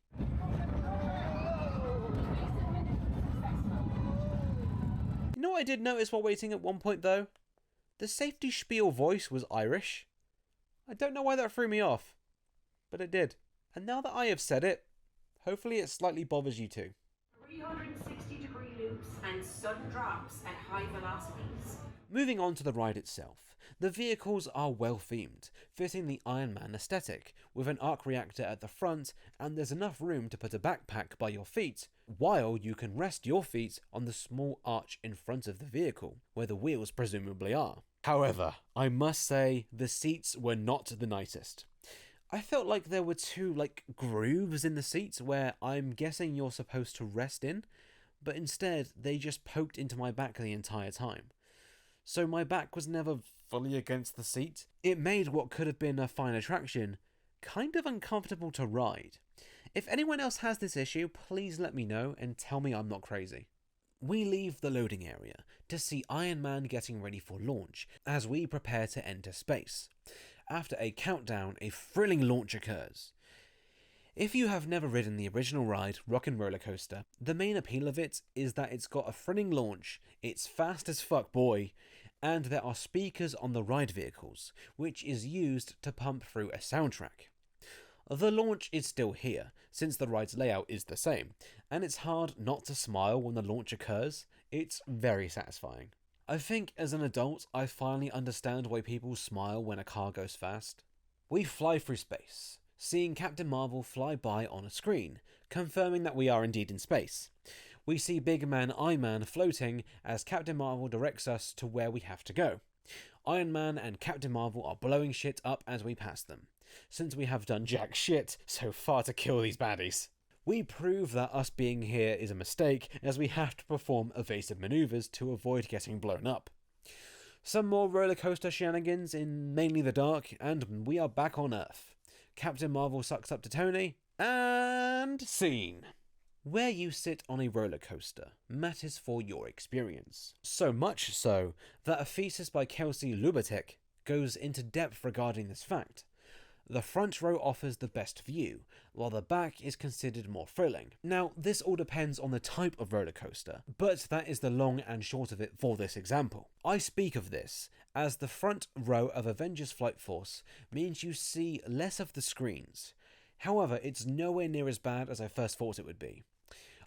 You know what I did notice while waiting at one point though? The safety spiel voice was Irish. I don't know why that threw me off, but it did. And now that I have said it, hopefully it slightly bothers you too. 360-degree loops and sudden drops at high velocities. Moving on to the ride itself. The vehicles are well themed, fitting the Iron Man aesthetic, with an arc reactor at the front, and there's enough room to put a backpack by your feet, while you can rest your feet on the small arch in front of the vehicle, where the wheels presumably are. However, I must say, the seats were not the nicest. I felt like there were two, grooves in the seats where I'm guessing you're supposed to rest in, but instead they just poked into my back the entire time. So my back was never fully against the seat. It made what could have been a fine attraction kind of uncomfortable to ride. If anyone else has this issue, please let me know and tell me I'm not crazy. We leave the loading area to see Iron Man getting ready for launch as we prepare to enter space. After a countdown, a thrilling launch occurs. If you have never ridden the original ride, Rock'n'Roller Coaster, the main appeal of it is that it's got a thrilling launch, it's fast as fuck boy, and there are speakers on the ride vehicles, which is used to pump through a soundtrack. The launch is still here, since the ride's layout is the same, and it's hard not to smile when the launch occurs. It's very satisfying. I think as an adult, I finally understand why people smile when a car goes fast. We fly through space, seeing Captain Marvel fly by on a screen, confirming that we are indeed in space. We see Big Man Iron Man floating as Captain Marvel directs us to where we have to go. Iron Man and Captain Marvel are blowing shit up as we pass them, since we have done jack shit so far to kill these baddies. We prove that us being here is a mistake, as we have to perform evasive maneuvers to avoid getting blown up. Some more roller coaster shenanigans in mainly the dark, and we are back on Earth. Captain Marvel sucks up to Tony, and scene. Where you sit on a roller coaster matters for your experience. So much so that a thesis by Kelsey Lubatek goes into depth regarding this fact. The front row offers the best view, while the back is considered more thrilling. Now, this all depends on the type of roller coaster, but that is the long and short of it for this example. I speak of this as the front row of Avengers Flight Force means you see less of the screens. However, it's nowhere near as bad as I first thought it would be.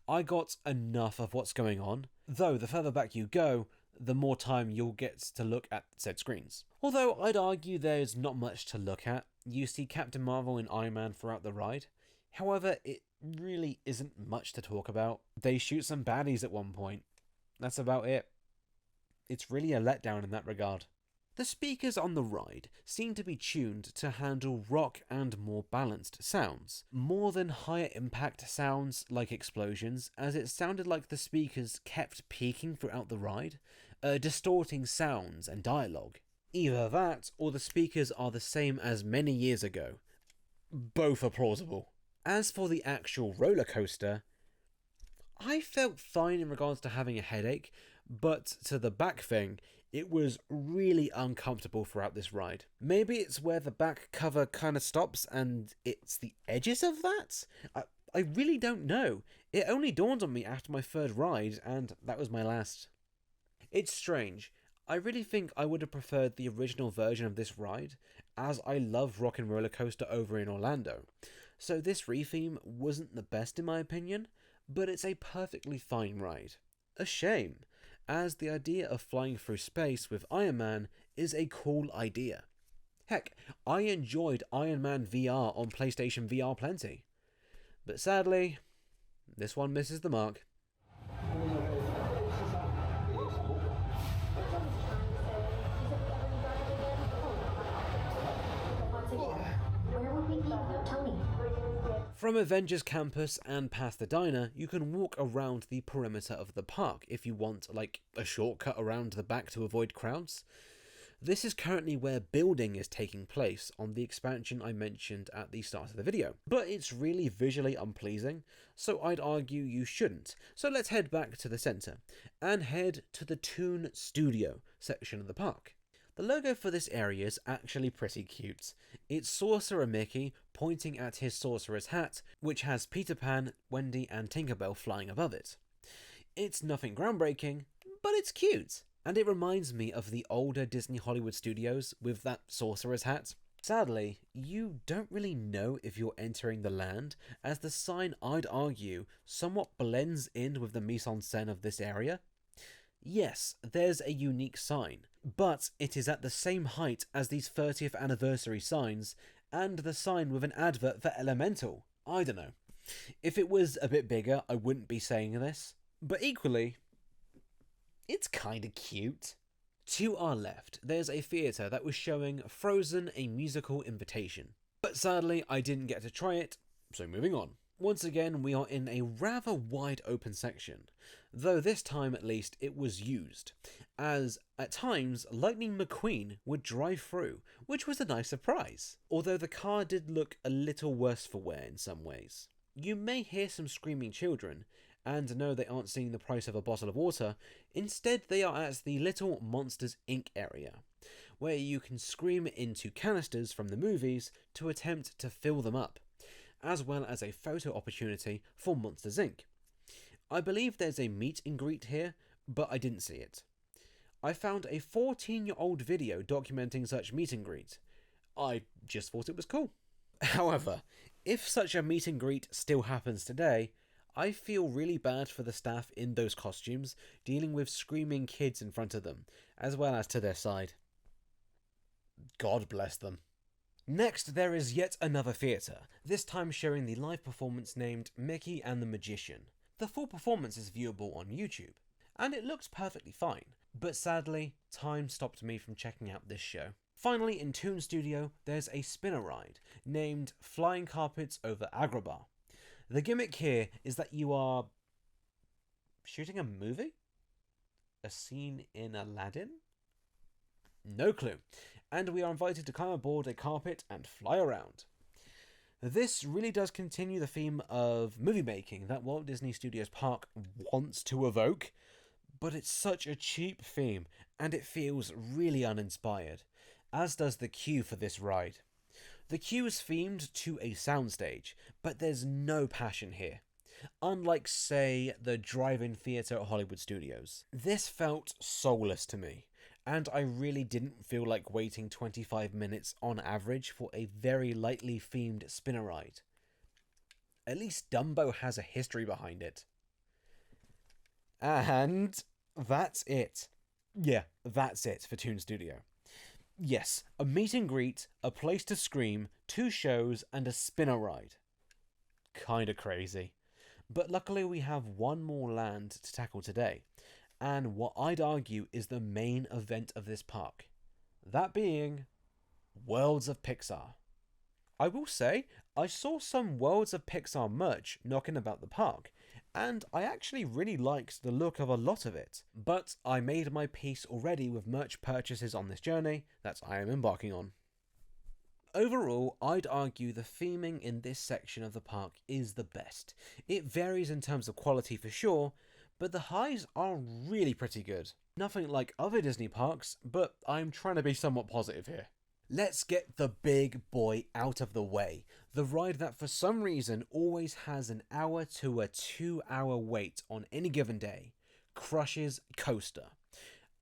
I got enough of what's going on, though the further back you go, the more time you'll get to look at said screens. Although I'd argue there's not much to look at. You see Captain Marvel and Iron Man throughout the ride. However, it really isn't much to talk about. They shoot some baddies at one point. That's about it. It's really a letdown in that regard. The speakers on the ride seem to be tuned to handle rock and more balanced sounds, more than higher impact sounds like explosions, as it sounded like the speakers kept peaking throughout the ride, distorting sounds and dialogue. Either that, or the speakers are the same as many years ago. Both are plausible. As for the actual roller coaster, I felt fine in regards to having a headache, but to the back thing, it was really uncomfortable throughout this ride. Maybe it's where the back cover kind of stops and it's the edges of that? I really don't know. It only dawned on me after my third ride, and that was my last. It's strange. I really think I would have preferred the original version of this ride, as I love Rock'n'Roller Coaster over in Orlando. So this retheme wasn't the best in my opinion, but it's a perfectly fine ride. A shame, as the idea of flying through space with Iron Man is a cool idea. Heck, I enjoyed Iron Man VR on PlayStation VR plenty. But sadly, this one misses the mark. From Avengers Campus and past the diner, you can walk around the perimeter of the park if you want, like, a shortcut around the back to avoid crowds. This is currently where building is taking place on the expansion I mentioned at the start of the video, but it's really visually unpleasing, so I'd argue you shouldn't. So let's head back to the centre, and head to the Toon Studio section of the park. The logo for this area is actually pretty cute. It's Sorcerer Mickey pointing at his sorcerer's hat, which has Peter Pan, Wendy and Tinkerbell flying above it. It's nothing groundbreaking, but it's cute, and it reminds me of the older Disney Hollywood studios with that sorcerer's hat. Sadly, you don't really know if you're entering the land, as the sign, I'd argue, somewhat blends in with the mise-en-scène of this area. Yes, there's a unique sign, but it is at the same height as these 30th anniversary signs, and the sign with an advert for Elemental. I don't know. If it was a bit bigger, I wouldn't be saying this, but equally, it's kinda cute. To our left, there's a theatre that was showing Frozen: A Musical Invitation, but sadly I didn't get to try it, so moving on. Once again, we are in a rather wide open section, though this time at least it was used, as at times Lightning McQueen would drive through, which was a nice surprise, although the car did look a little worse for wear in some ways. You may hear some screaming children, and no, they aren't seeing the price of a bottle of water. Instead, they are at the Little Monsters Inc. area, where you can scream into canisters from the movies to attempt to fill them up, as well as a photo opportunity for Monsters Inc. I believe there's a meet and greet here, but I didn't see it. I found a 14-year-old video documenting such meet and greet. I just thought it was cool. However, if such a meet and greet still happens today, I feel really bad for the staff in those costumes dealing with screaming kids in front of them, as well as to their side. God bless them. Next, there is yet another theatre, this time showing the live performance named Mickey and the Magician. The full performance is viewable on YouTube, and it looks perfectly fine, but sadly, time stopped me from checking out this show. Finally, in Toon Studio, there's a spinner ride named Flying Carpets over Agrabah. The gimmick here is that you are shooting a movie? A scene in Aladdin? No clue. And we are invited to climb aboard a carpet and fly around. This really does continue the theme of movie making that Walt Disney Studios Park wants to evoke, but it's such a cheap theme and it feels really uninspired, as does the queue for this ride. The queue is themed to a soundstage, but there's no passion here. Unlike, say, the drive-in theatre at Hollywood Studios. This felt soulless to me, and I really didn't feel like waiting 25 minutes on average for a very lightly themed spinner ride. At least Dumbo has a history behind it. And that's it. Yeah, that's it for Toon Studio. Yes, a meet and greet, a place to scream, 2 shows, and a spinner ride. Kinda crazy. But luckily we have one more land to tackle today, and what I'd argue is the main event of this park. That being Worlds of Pixar. I will say, I saw some Worlds of Pixar merch knocking about the park, and I actually really liked the look of a lot of it. But I made my peace already with merch purchases on this journey that I am embarking on. Overall, I'd argue the theming in this section of the park is the best. It varies in terms of quality for sure, but the highs are really pretty good. Nothing like other Disney parks, but I'm trying to be somewhat positive here. Let's get the big boy out of the way. The ride that for some reason always has an hour to a 2-hour wait on any given day. Crush's Coaster.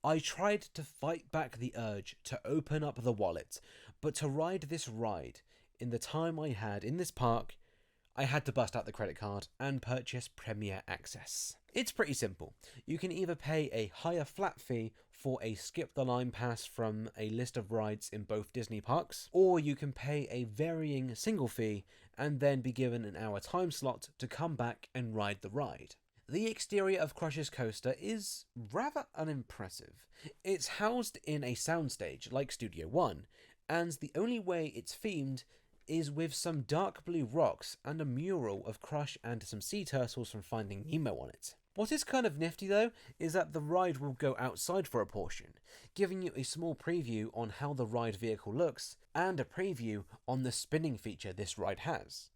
I tried to fight back the urge to open up the wallet, but to ride this ride in the time I had in this park, I had to bust out the credit card and purchase Premier Access. It's pretty simple. You can either pay a higher flat fee for a skip the line pass from a list of rides in both Disney parks, or you can pay a varying single fee and then be given an hour time slot to come back and ride the ride. The exterior of Crush's Coaster is rather unimpressive. It's housed in a soundstage like Studio One, and the only way it's themed is with some dark blue rocks and a mural of Crush and some sea turtles from Finding Nemo on it. What is kind of nifty though is that the ride will go outside for a portion, giving you a small preview on how the ride vehicle looks and a preview on the spinning feature this ride has.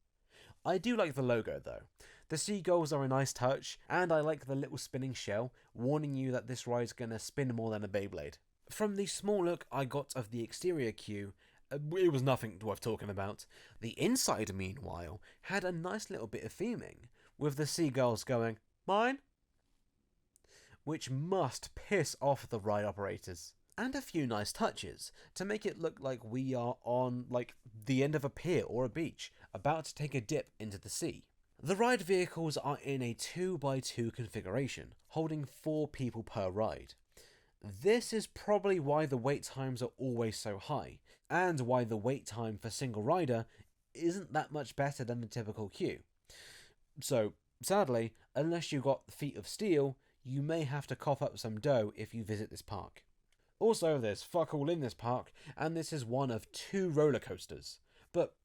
I do like the logo though. The seagulls are a nice touch, and I like the little spinning shell warning you that this ride's gonna spin more than a Beyblade. From the small look I got of the exterior queue, it was nothing worth talking about. The inside, meanwhile, had a nice little bit of theming, with the seagulls going, "Mine?" which must piss off the ride operators. And a few nice touches to make it look like we are on, the end of a pier or a beach, about to take a dip into the sea. The ride vehicles are in a 2x2 configuration, holding 4 people per ride. This is probably why the wait times are always so high, and why the wait time for single rider isn't that much better than the typical queue. So, sadly, unless you got feet of steel, you may have to cough up some dough if you visit this park. Also, there's fuck all in this park, and this is one of 2 roller coasters. But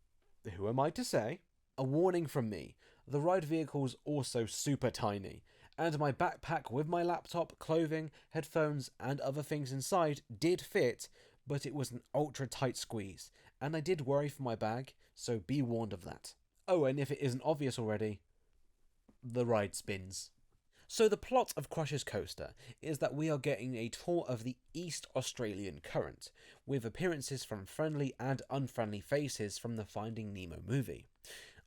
who am I to say? A warning from me, the ride vehicle's also super tiny, and my backpack with my laptop, clothing, headphones, and other things inside did fit, but it was an ultra tight squeeze, and I did worry for my bag, so be warned of that. Oh, and if it isn't obvious already, the ride spins. So the plot of Crush's Coaster is that we are getting a tour of the East Australian Current, with appearances from friendly and unfriendly faces from the Finding Nemo movie.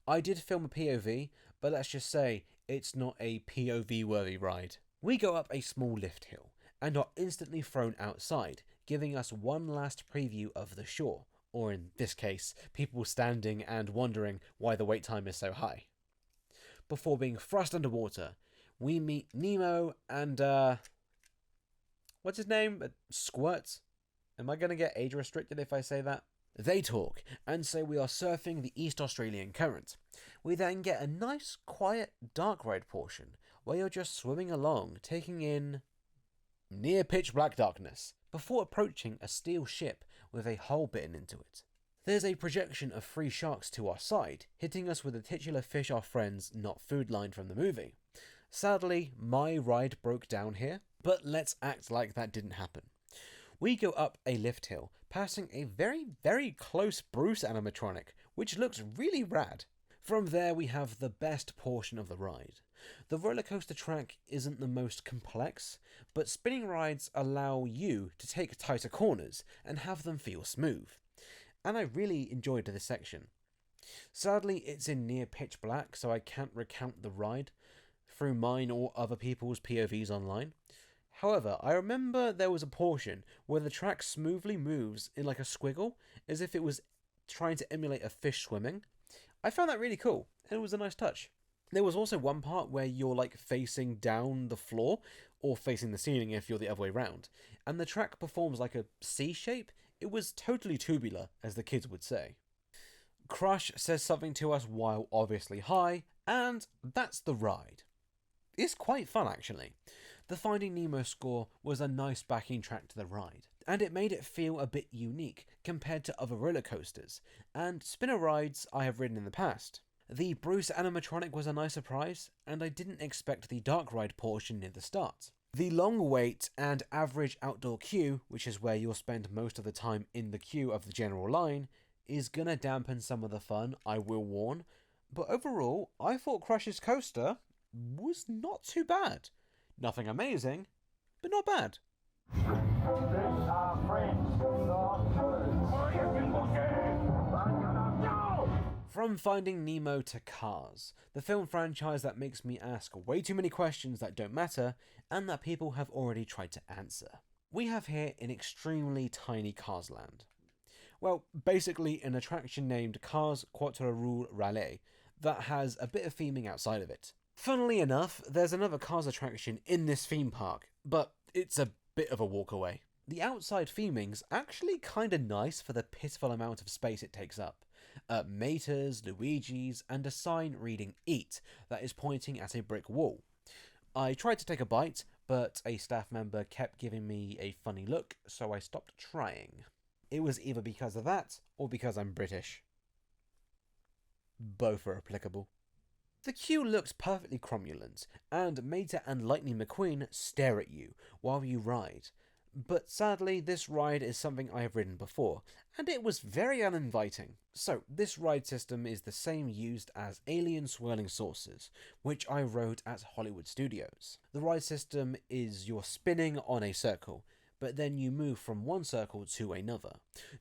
I did film a POV, but let's just say it's not a POV-worthy ride. We go up a small lift hill, and are instantly thrown outside, giving us one last preview of the shore, or in this case, people standing and wondering why the wait time is so high. Before being thrust underwater, we meet Nemo and, what's his name? Squirt? Am I going to get age restricted if I say that? They talk, and say we are surfing the East Australian Current. We then get a nice, quiet, dark ride portion, where you're just swimming along, taking in near pitch black darkness, before approaching a steel ship with a hole bitten into it. There's a projection of 3 sharks to our side, hitting us with the titular fish our friends not food line from the movie. Sadly, my ride broke down here, but let's act like that didn't happen. We go up a lift hill, passing a very, very close Bruce animatronic, which looks really rad. From there we have the best portion of the ride. The roller coaster track isn't the most complex, but spinning rides allow you to take tighter corners and have them feel smooth. And I really enjoyed this section. Sadly, it's in near pitch black, so I can't recount the ride through mine or other people's POVs online. However, I remember there was a portion where the track smoothly moves in like a squiggle, as if it was trying to emulate a fish swimming. I found that really cool, and it was a nice touch. There was also one part where you're facing down the floor, or facing the ceiling if you're the other way round, and the track performs like a C shape. It was totally tubular, as the kids would say. Crush says something to us while obviously high, and that's the ride. It's quite fun actually. The Finding Nemo score was a nice backing track to the ride, and it made it feel a bit unique compared to other roller coasters, and spinner rides I have ridden in the past. The Bruce animatronic was a nice surprise, and I didn't expect the dark ride portion near the start. The long wait and average outdoor queue, which is where you'll spend most of the time in the queue of the general line, is gonna dampen some of the fun, I will warn, but overall, I thought Crush's Coaster was not too bad. Nothing amazing, but not bad. From Finding Nemo to Cars, the film franchise that makes me ask way too many questions that don't matter, and that people have already tried to answer. We have here an extremely tiny Cars land. Well, basically an attraction named Cars, Quatre, Roues, Rallye, that has a bit of theming outside of it. Funnily enough, there's another Cars attraction in this theme park, but it's a bit of a walk away. The outside theming's actually kinda nice for the pitiful amount of space it takes up. Mater's, Luigi's, and a sign reading "Eat" that is pointing at a brick wall. I tried to take a bite, but a staff member kept giving me a funny look, so I stopped trying. It was either because of that, or because I'm British. Both are applicable. The queue looks perfectly cromulent, and Mater and Lightning McQueen stare at you while you ride. But sadly, this ride is something I have ridden before, and it was very uninviting. So, this ride system is the same used as Alien Swirling Saucers, which I rode at Hollywood Studios. The ride system is you're spinning on a circle, but then you move from one circle to another.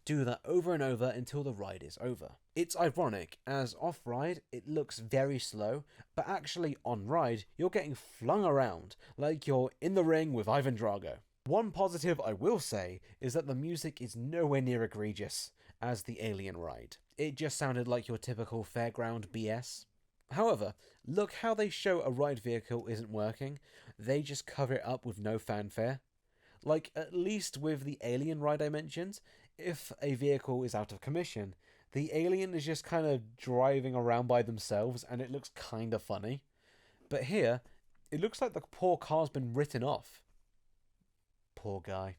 Do that over and over until the ride is over. It's ironic, as off-ride it looks very slow, but actually on-ride you're getting flung around like you're in the ring with Ivan Drago. One positive I will say is that the music is nowhere near egregious as the Alien ride. It just sounded like your typical fairground BS. However, look how they show a ride vehicle isn't working. They just cover it up with no fanfare. Like, at least with the Alien ride I mentioned, if a vehicle is out of commission, the Alien is just kind of driving around by themselves and it looks kind of funny. But here, it looks like the poor car's been written off. Poor guy.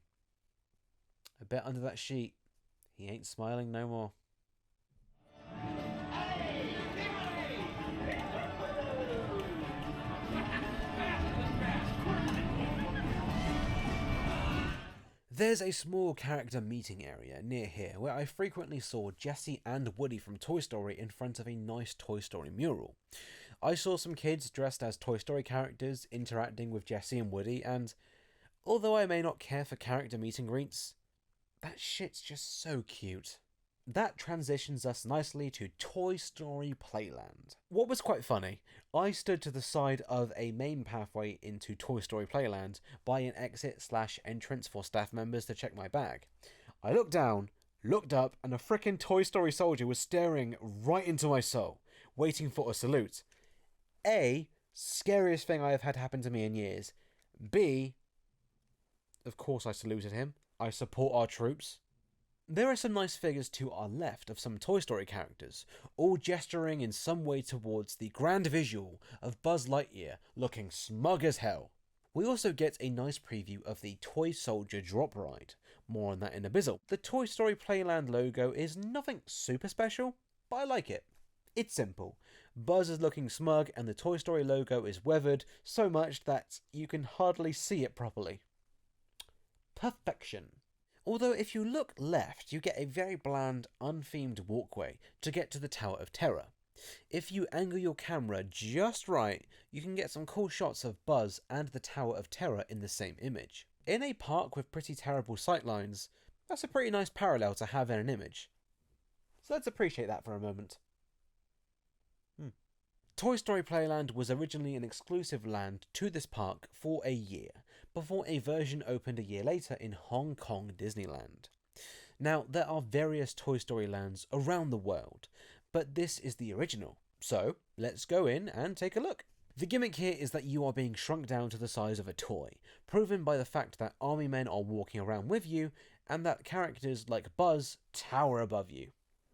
I bet under that sheet, he ain't smiling no more. There's a small character meeting area near here where I frequently saw Jessie and Woody from Toy Story in front of a nice Toy Story mural. I saw some kids dressed as Toy Story characters interacting with Jessie and Woody, and although I may not care for character meet and greets, that shit's just so cute. That transitions us nicely to Toy Story Playland. What was quite funny, I stood to the side of a main pathway into Toy Story Playland by an exit/entrance for staff members to check my bag. I looked down, looked up, and a frickin' Toy Story soldier was staring right into my soul, waiting for a salute. A, scariest thing I have had happen to me in years. B, of course I saluted him. I support our troops. There are some nice figures to our left of some Toy Story characters, all gesturing in some way towards the grand visual of Buzz Lightyear looking smug as hell. We also get a nice preview of the Toy Soldier drop ride. More on that in a bizzle. The Toy Story Playland logo is nothing super special, but I like it. It's simple. Buzz is looking smug and the Toy Story logo is weathered so much that you can hardly see it properly. Perfection. Although if you look left, you get a very bland, unthemed walkway to get to the Tower of Terror. If you angle your camera just right, you can get some cool shots of Buzz and the Tower of Terror in the same image. In a park with pretty terrible sightlines, that's a pretty nice parallel to have in an image. So let's appreciate that for a moment. Toy Story Playland was originally an exclusive land to this park for a year, before a version opened a year later in Hong Kong Disneyland. Now, there are various Toy Story lands around the world, but this is the original, so let's go in and take a look. The gimmick here is that you are being shrunk down to the size of a toy, proven by the fact that army men are walking around with you, and that characters like Buzz tower above you.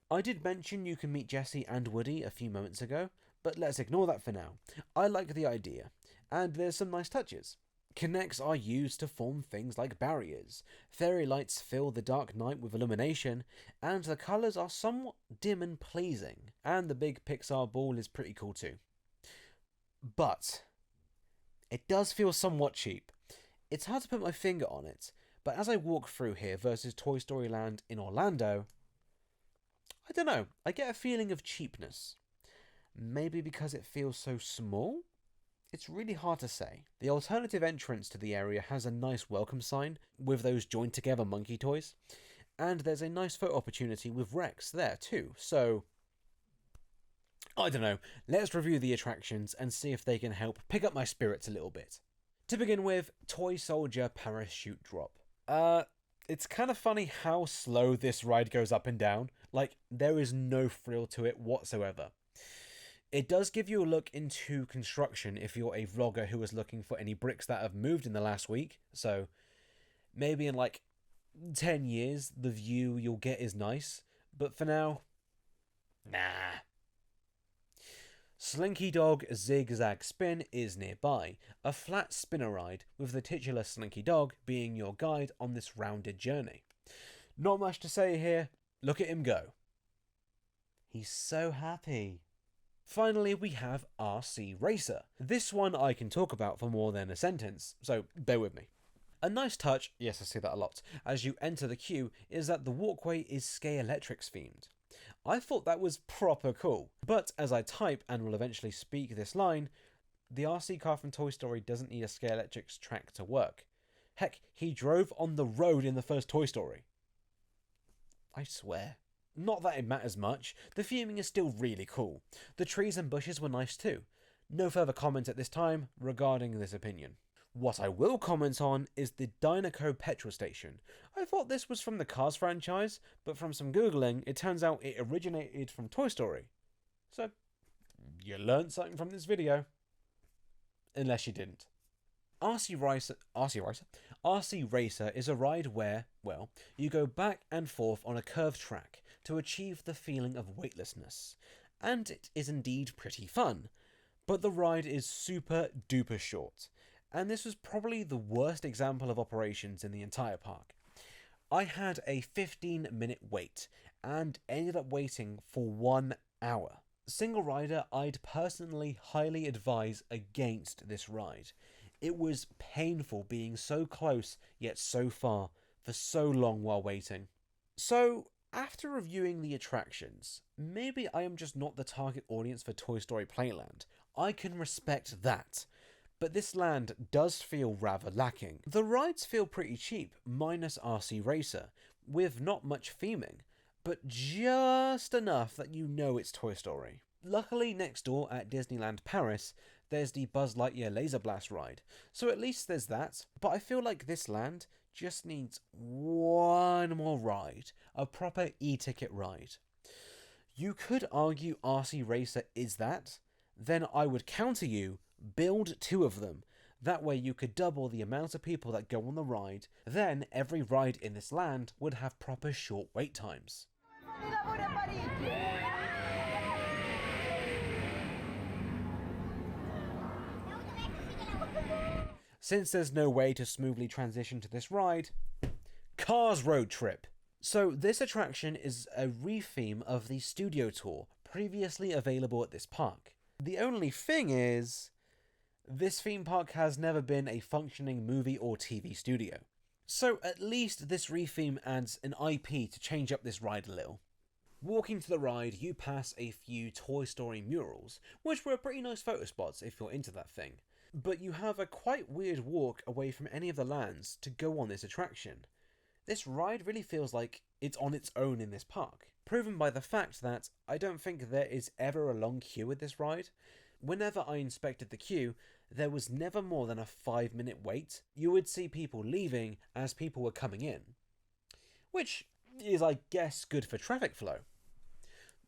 I did mention you can meet Jessie and Woody a few moments ago, but let's ignore that for now. I like the idea, and there's some nice touches. Connects are used to form things like barriers, fairy lights fill the dark night with illumination, and the colours are somewhat dim and pleasing, and the big Pixar ball is pretty cool too. But it does feel somewhat cheap. It's hard to put my finger on it, but as I walk through here versus Toy Story Land in Orlando, I don't know, I get a feeling of cheapness. Maybe because it feels so small? It's really hard to say. The alternative entrance to the area has a nice welcome sign with those joined together monkey toys, and there's a nice photo opportunity with Rex there too, so I don't know, let's review the attractions and see if they can help pick up my spirits a little bit. To begin with, Toy Soldier Parachute Drop. It's kind of funny how slow this ride goes up and down, like there is no thrill to it whatsoever. It does give you a look into construction if you're a vlogger who is looking for any bricks that have moved in the last week. So maybe in like 10 years, the view you'll get is nice. But for now, nah. Slinky-Dog Zig-Zag Spin is nearby, a flat spinner ride with the titular Slinky-Dog being your guide on this rounded journey. Not much to say here, look at him go. He's so happy. Finally, we have RC Racer. This one I can talk about for more than a sentence, so bear with me. A nice touch, yes I see that a lot, as you enter the queue is that the walkway is Scalextrics themed. I thought that was proper cool, but as I type and will eventually speak this line, the RC car from Toy Story doesn't need a Scalextrics track to work. Heck, he drove on the road in the first Toy Story. I swear. Not that it matters much, the theming is still really cool. The trees and bushes were nice too. No further comment at this time regarding this opinion. What I will comment on is the Dynaco petrol station. I thought this was from the Cars franchise, but from some googling, it turns out it originated from Toy Story. So, you learned something from this video. Unless you didn't. RC Racer is a ride where, well, you go back and forth on a curved track to achieve the feeling of weightlessness. And it is indeed pretty fun. But the ride is super duper short. And this was probably the worst example of operations in the entire park. I had a 15-minute wait and ended up waiting for 1 hour. Single rider, I'd personally highly advise against this ride. It was painful being so close yet so far for so long while waiting. So, after reviewing the attractions, maybe I am just not the target audience for Toy Story Playland. I can respect that. But this land does feel rather lacking. The rides feel pretty cheap, minus RC Racer, with not much theming, but just enough that you know it's Toy Story. Luckily, next door at Disneyland Paris, there's the Buzz Lightyear Laser Blast ride, so at least there's that, but I feel like this land just needs one more ride, a proper e-ticket ride. You could argue RC Racer is that, then I would counter you, build 2 of them. That way you could double the amount of people that go on the ride, then every ride in this land would have proper short wait times. Since there's no way to smoothly transition to this ride, Cars Road Trip. So this attraction is a re-theme of the Studio Tour, previously available at this park. The only thing is, this theme park has never been a functioning movie or TV studio. So at least this re-theme adds an IP to change up this ride a little. Walking to the ride, you pass a few Toy Story murals, which were pretty nice photo spots if you're into that thing. But you have a quite weird walk away from any of the lands to go on this attraction. This ride really feels like it's on its own in this park, proven by the fact that I don't think there is ever a long queue with this ride. Whenever I inspected the queue, there was never more than a 5-minute wait. You would see people leaving as people were coming in, which is, I guess, good for traffic flow.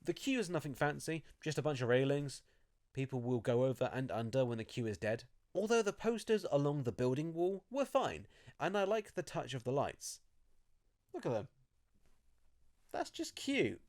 The queue is nothing fancy, just a bunch of railings. People will go over and under when the queue is dead. Although the posters along the building wall were fine, and I like the touch of the lights. Look at them. That's just cute.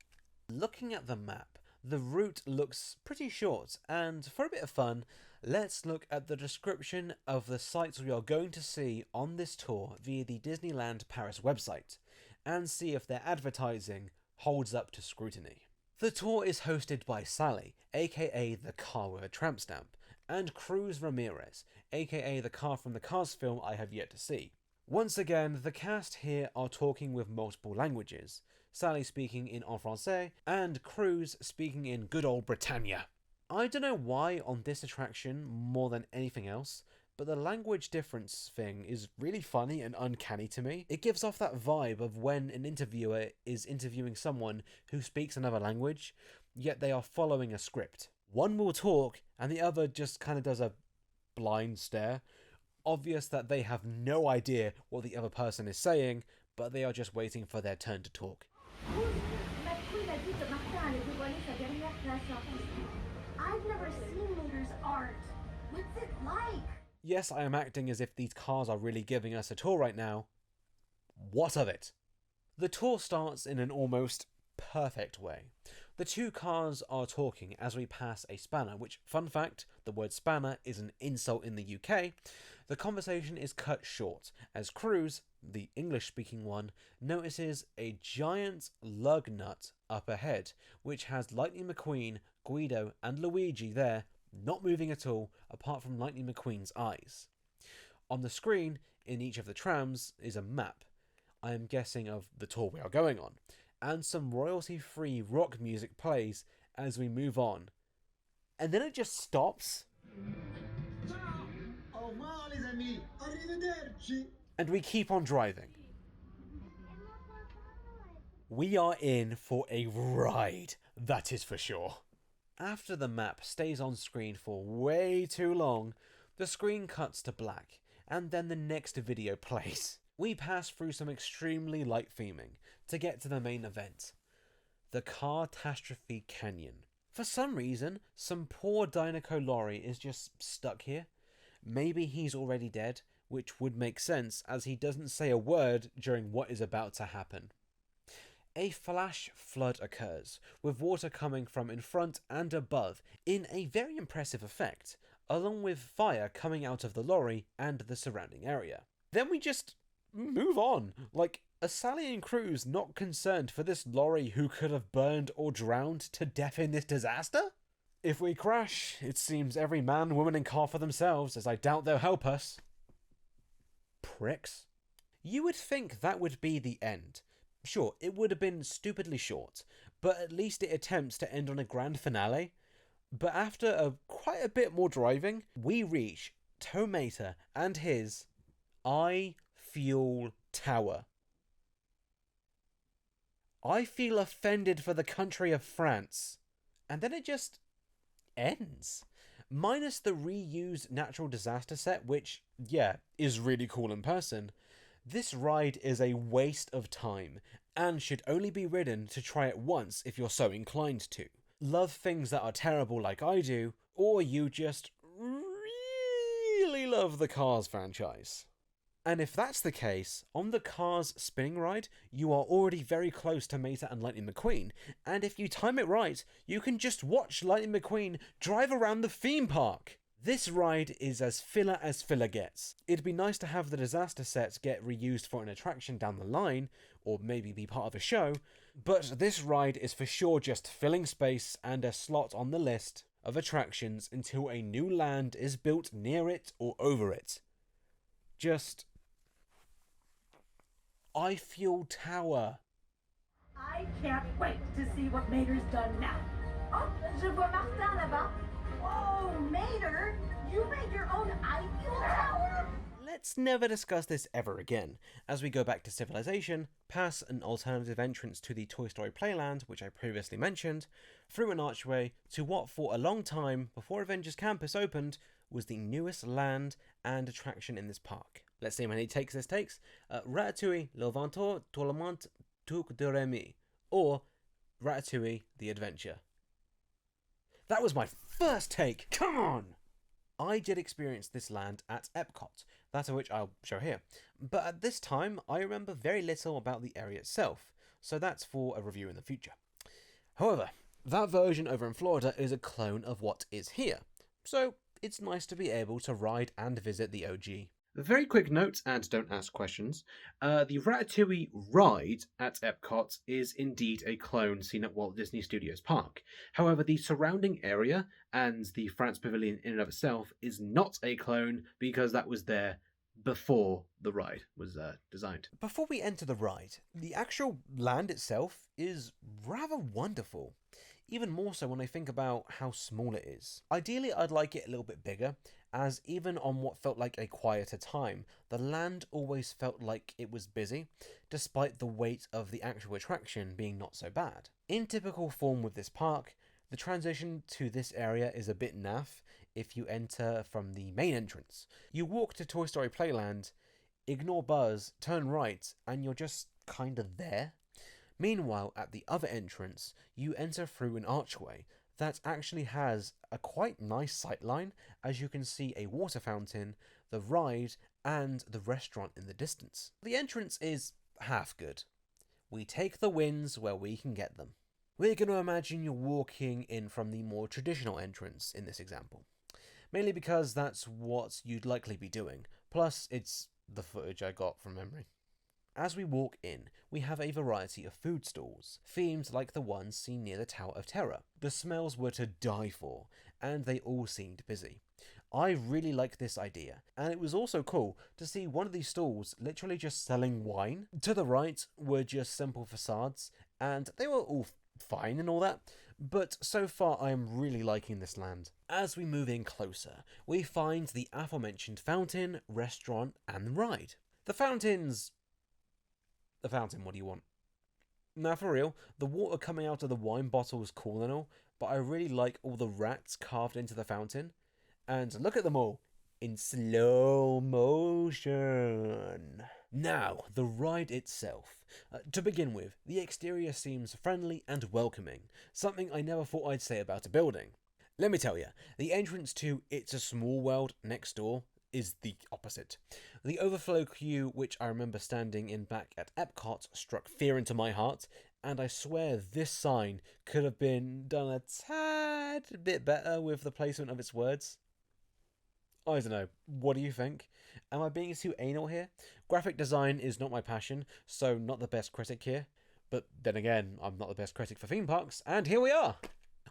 Looking at the map, the route looks pretty short, and for a bit of fun, let's look at the description of the sites we are going to see on this tour via the Disneyland Paris website, and see if their advertising holds up to scrutiny. The tour is hosted by Sally, aka the car with a tramp stamp, and Cruz Ramirez, aka the car from the Cars film I have yet to see. Once again, the cast here are talking with multiple languages, Sally speaking in en français, and Cruz speaking in good old Britannia. I don't know why on this attraction more than anything else, but the language difference thing is really funny and uncanny to me. It gives off that vibe of when an interviewer is interviewing someone who speaks another language, yet they are following a script. One will talk, and the other just kind of does a blind stare. Obvious that they have no idea what the other person is saying, but they are just waiting for their turn to talk. I've never seen Mater's art. What's it like? Yes, I am acting as if these cars are really giving us a tour right now. What of it? The tour starts in an almost perfect way. The two cars are talking as we pass a spanner, which, fun fact, the word spanner is an insult in the UK. The conversation is cut short as Cruz, the English-speaking one, notices a giant lug nut up ahead, which has Lightning McQueen, Guido and Luigi there, not moving at all, apart from Lightning McQueen's eyes. On the screen, in each of the trams, is a map, I am guessing of the tour we are going on, and some royalty-free rock music plays as we move on. And then it just stops. And we keep on driving. We are in for a ride, that is for sure. After the map stays on screen for way too long, the screen cuts to black, and then the next video plays. We pass through some extremely light theming to get to the main event, the Catastrophe Canyon. For some reason, some poor Dinoco lorry is just stuck here. Maybe he's already dead, which would make sense as he doesn't say a word during what is about to happen. A flash flood occurs, with water coming from in front and above in a very impressive effect, along with fire coming out of the lorry and the surrounding area. Then we just move on, like are Sally and Cruz not concerned for this lorry who could have burned or drowned to death in this disaster? If we crash, it seems every man, woman and car for themselves, as I doubt they'll help us. Pricks. You would think that would be the end. Sure, it would have been stupidly short, but at least it attempts to end on a grand finale. But after quite a bit more driving, we reach Tomater and his Fuel Tower. I feel offended for the country of France. And then it just ends. Minus the reused natural disaster set, which, yeah, is really cool in person. This ride is a waste of time, and should only be ridden to try it once if you're so inclined to. Love things that are terrible like I do, or you just really love the Cars franchise. And if that's the case, on the Cars spinning ride, you are already very close to Mater and Lightning McQueen, and if you time it right, you can just watch Lightning McQueen drive around the theme park. This ride is as filler gets. It'd be nice to have the disaster sets get reused for an attraction down the line, or maybe be part of a show, but this ride is for sure just filling space and a slot on the list of attractions until a new land is built near it or over it. Just Fuel Tower. I can't wait to see what Mater's done now. Oh, je vois Martin là-bas. Oh, Mater, you made your own Eiffel Tower? Let's never discuss this ever again, as we go back to Civilization, pass an alternative entrance to the Toy Story Playland, which I previously mentioned, through an archway to what for a long time, before Avengers Campus opened, was the newest land and attraction in this park. Let's see how many takes this takes. Ratatouille, le Ventour, Tourlement, Truc de Remy, or Ratatouille, the Adventure. That was my first take, come on! I did experience this land at Epcot, that of which I'll show here, but at this time I remember very little about the area itself, so that's for a review in the future. However, that version over in Florida is a clone of what is here, so it's nice to be able to ride and visit the OG. A very quick note, and don't ask questions, the Ratatouille ride at Epcot is indeed a clone seen at Walt Disney Studios Park. However, the surrounding area and the France Pavilion in and of itself is not a clone because that was there before the ride was designed. Before we enter the ride, the actual land itself is rather wonderful. Even more so when I think about how small it is. Ideally, I'd like it a little bit bigger, as even on what felt like a quieter time, the land always felt like it was busy, despite the weight of the actual attraction being not so bad. In typical form with this park, the transition to this area is a bit naff if you enter from the main entrance. You walk to Toy Story Playland, ignore Buzz, turn right, and you're just kind of there. Meanwhile, at the other entrance, you enter through an archway that actually has a quite nice sightline, as you can see a water fountain, the ride, and the restaurant in the distance. The entrance is half good. We take the wins where we can get them. We're going to imagine you're walking in from the more traditional entrance in this example, mainly because that's what you'd likely be doing, plus it's the footage I got from memory. As we walk in, we have a variety of food stalls, themed like the ones seen near the Tower of Terror. The smells were to die for, and they all seemed busy. I really liked this idea, and it was also cool to see one of these stalls literally just selling wine. To the right were just simple facades, and they were all fine and all that, but so far I am really liking this land. As we move in closer, we find the aforementioned fountain, restaurant, and ride. The fountain, what do you want? Now for real, the water coming out of the wine bottle is cool and all, but I really like all the rats carved into the fountain. And look at them all, in slow motion. Now, the ride itself. To begin with, the exterior seems friendly and welcoming, something I never thought I'd say about a building. Let me tell you, the entrance to It's a Small World next door is the opposite. The overflow queue, which I remember standing in back at Epcot, struck fear into my heart, and I swear this sign could have been done a tad bit better with the placement of its words. I don't know, what do you think? Am I being too anal here? Graphic design is not my passion, so not the best critic here. But then again, I'm not the best critic for theme parks, and here we are!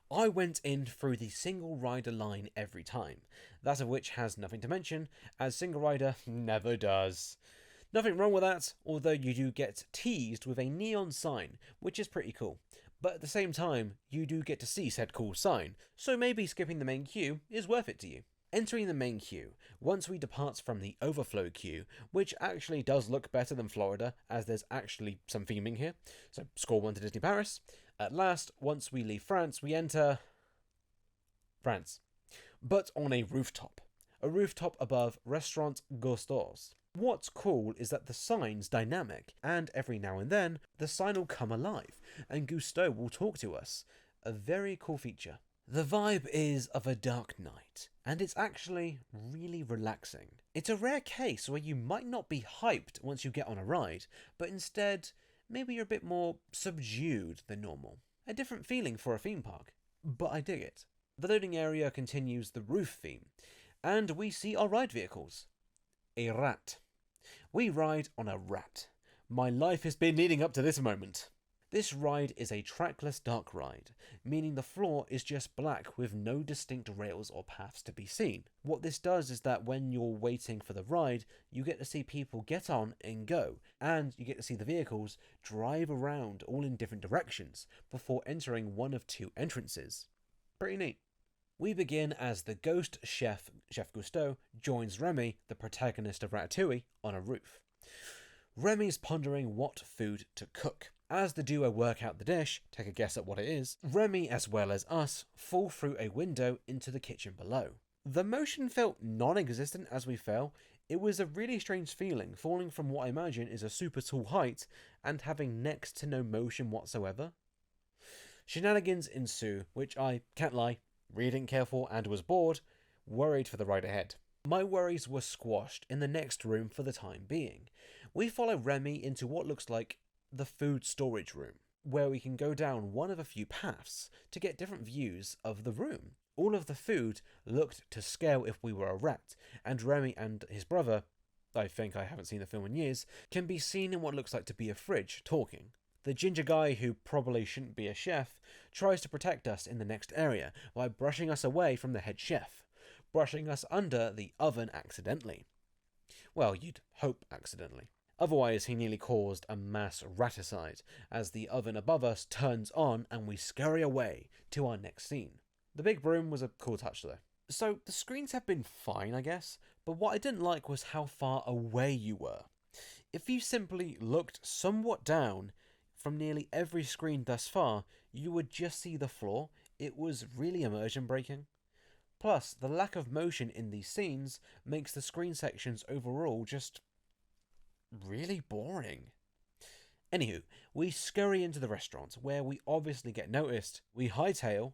I went in through the single rider line every time, that of which has nothing to mention, as single rider never does. Nothing wrong with that, although you do get teased with a neon sign, which is pretty cool. But at the same time, you do get to see said cool sign, so maybe skipping the main queue is worth it to you. Entering the main queue, once we depart from the overflow queue, which actually does look better than Florida, as there's actually some theming here, so score 1 to Disney Paris. At last, once we leave France, we enter France, but on a rooftop above Restaurant Gustos. What's cool is that the sign's dynamic, and every now and then, the sign will come alive, and Gusteau will talk to us. A very cool feature. The vibe is of a dark night, and it's actually really relaxing. It's a rare case where you might not be hyped once you get on a ride, but instead, maybe you're a bit more subdued than normal. A different feeling for a theme park, but I dig it. The loading area continues the roof theme, and we see our ride vehicles. A rat. We ride on a rat. My life has been leading up to this moment. This ride is a trackless dark ride, meaning the floor is just black with no distinct rails or paths to be seen. What this does is that when you're waiting for the ride, you get to see people get on and go, and you get to see the vehicles drive around all in different directions before entering one of 2 entrances. Pretty neat. We begin as the ghost chef, Chef Gusteau, joins Remy, the protagonist of Ratatouille, on a roof. Remy's pondering what food to cook. As the duo work out the dish, take a guess at what it is, Remy, as well as us, fall through a window into the kitchen below. The motion felt non-existent as we fell. It was a really strange feeling, falling from what I imagine is a super tall height, and having next to no motion whatsoever. Shenanigans ensue, which I can't lie, really didn't care for and was bored, worried for the ride ahead. My worries were squashed in the next room for the time being. We follow Remy into what looks like the food storage room, where we can go down one of a few paths to get different views of the room. All of the food looked to scale if we were a rat, and Remy and his brother, I think I haven't seen the film in years, can be seen in what looks like to be a fridge, talking. The ginger guy, who probably shouldn't be a chef, tries to protect us in the next area by brushing us away from the head chef, brushing us under the oven accidentally. Well, you'd hope accidentally. Otherwise, he nearly caused a mass raticide as the oven above us turns on and we scurry away to our next scene. The big broom was a cool touch though. So the screens have been fine, I guess, but what I didn't like was how far away you were. If you simply looked somewhat down from nearly every screen thus far, you would just see the floor. It was really immersion breaking. Plus, the lack of motion in these scenes makes the screen sections overall just really boring. Anywho, we scurry into the restaurant, where we obviously get noticed. We hightail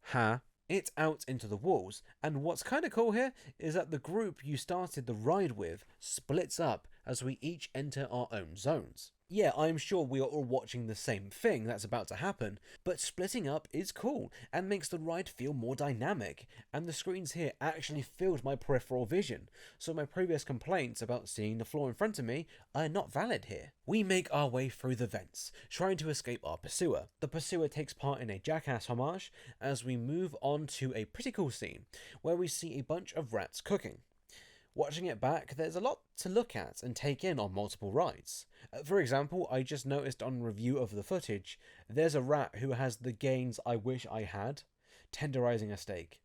Ha! It's out into the walls, and what's kind of cool here is that the group you started the ride with splits up as we each enter our own zones. Yeah, I'm sure we are all watching the same thing that's about to happen, but splitting up is cool and makes the ride feel more dynamic, and the screens here actually filled my peripheral vision, so my previous complaints about seeing the floor in front of me are not valid here. We make our way through the vents, trying to escape our pursuer. The pursuer takes part in a Jackass homage as we move on to a pretty cool scene, where we see a bunch of rats cooking. Watching it back, there's a lot to look at and take in on multiple rides. For example, I just noticed on review of the footage, there's a rat who has the gains I wish I had, tenderizing a steak.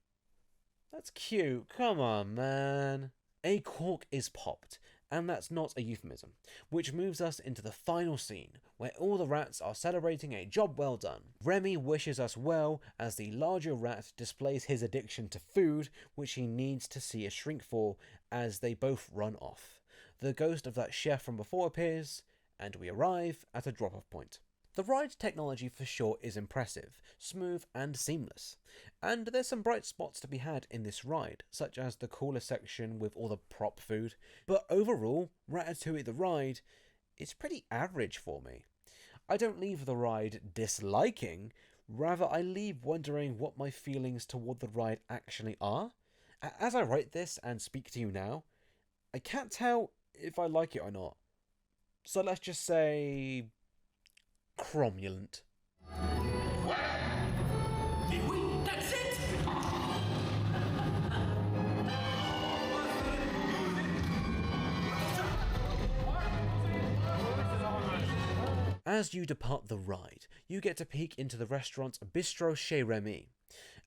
That's cute, come on man. A cork is popped, and that's not a euphemism, which moves us into the final scene, where all the rats are celebrating a job well done. Remy wishes us well as the larger rat displays his addiction to food, which he needs to see a shrink for, as they both run off. The ghost of that chef from before appears, and we arrive at a drop-off point. The ride technology for sure is impressive, smooth and seamless, and there's some bright spots to be had in this ride, such as the cooler section with all the prop food, but overall, Ratatouille the ride is pretty average for me. I don't leave the ride disliking, rather I leave wondering what my feelings toward the ride actually are. As I write this and speak to you now, I can't tell if I like it or not, so let's just say cromulent. That's it! As you depart the ride, you get to peek into the restaurant's Bistrot Chez Remy,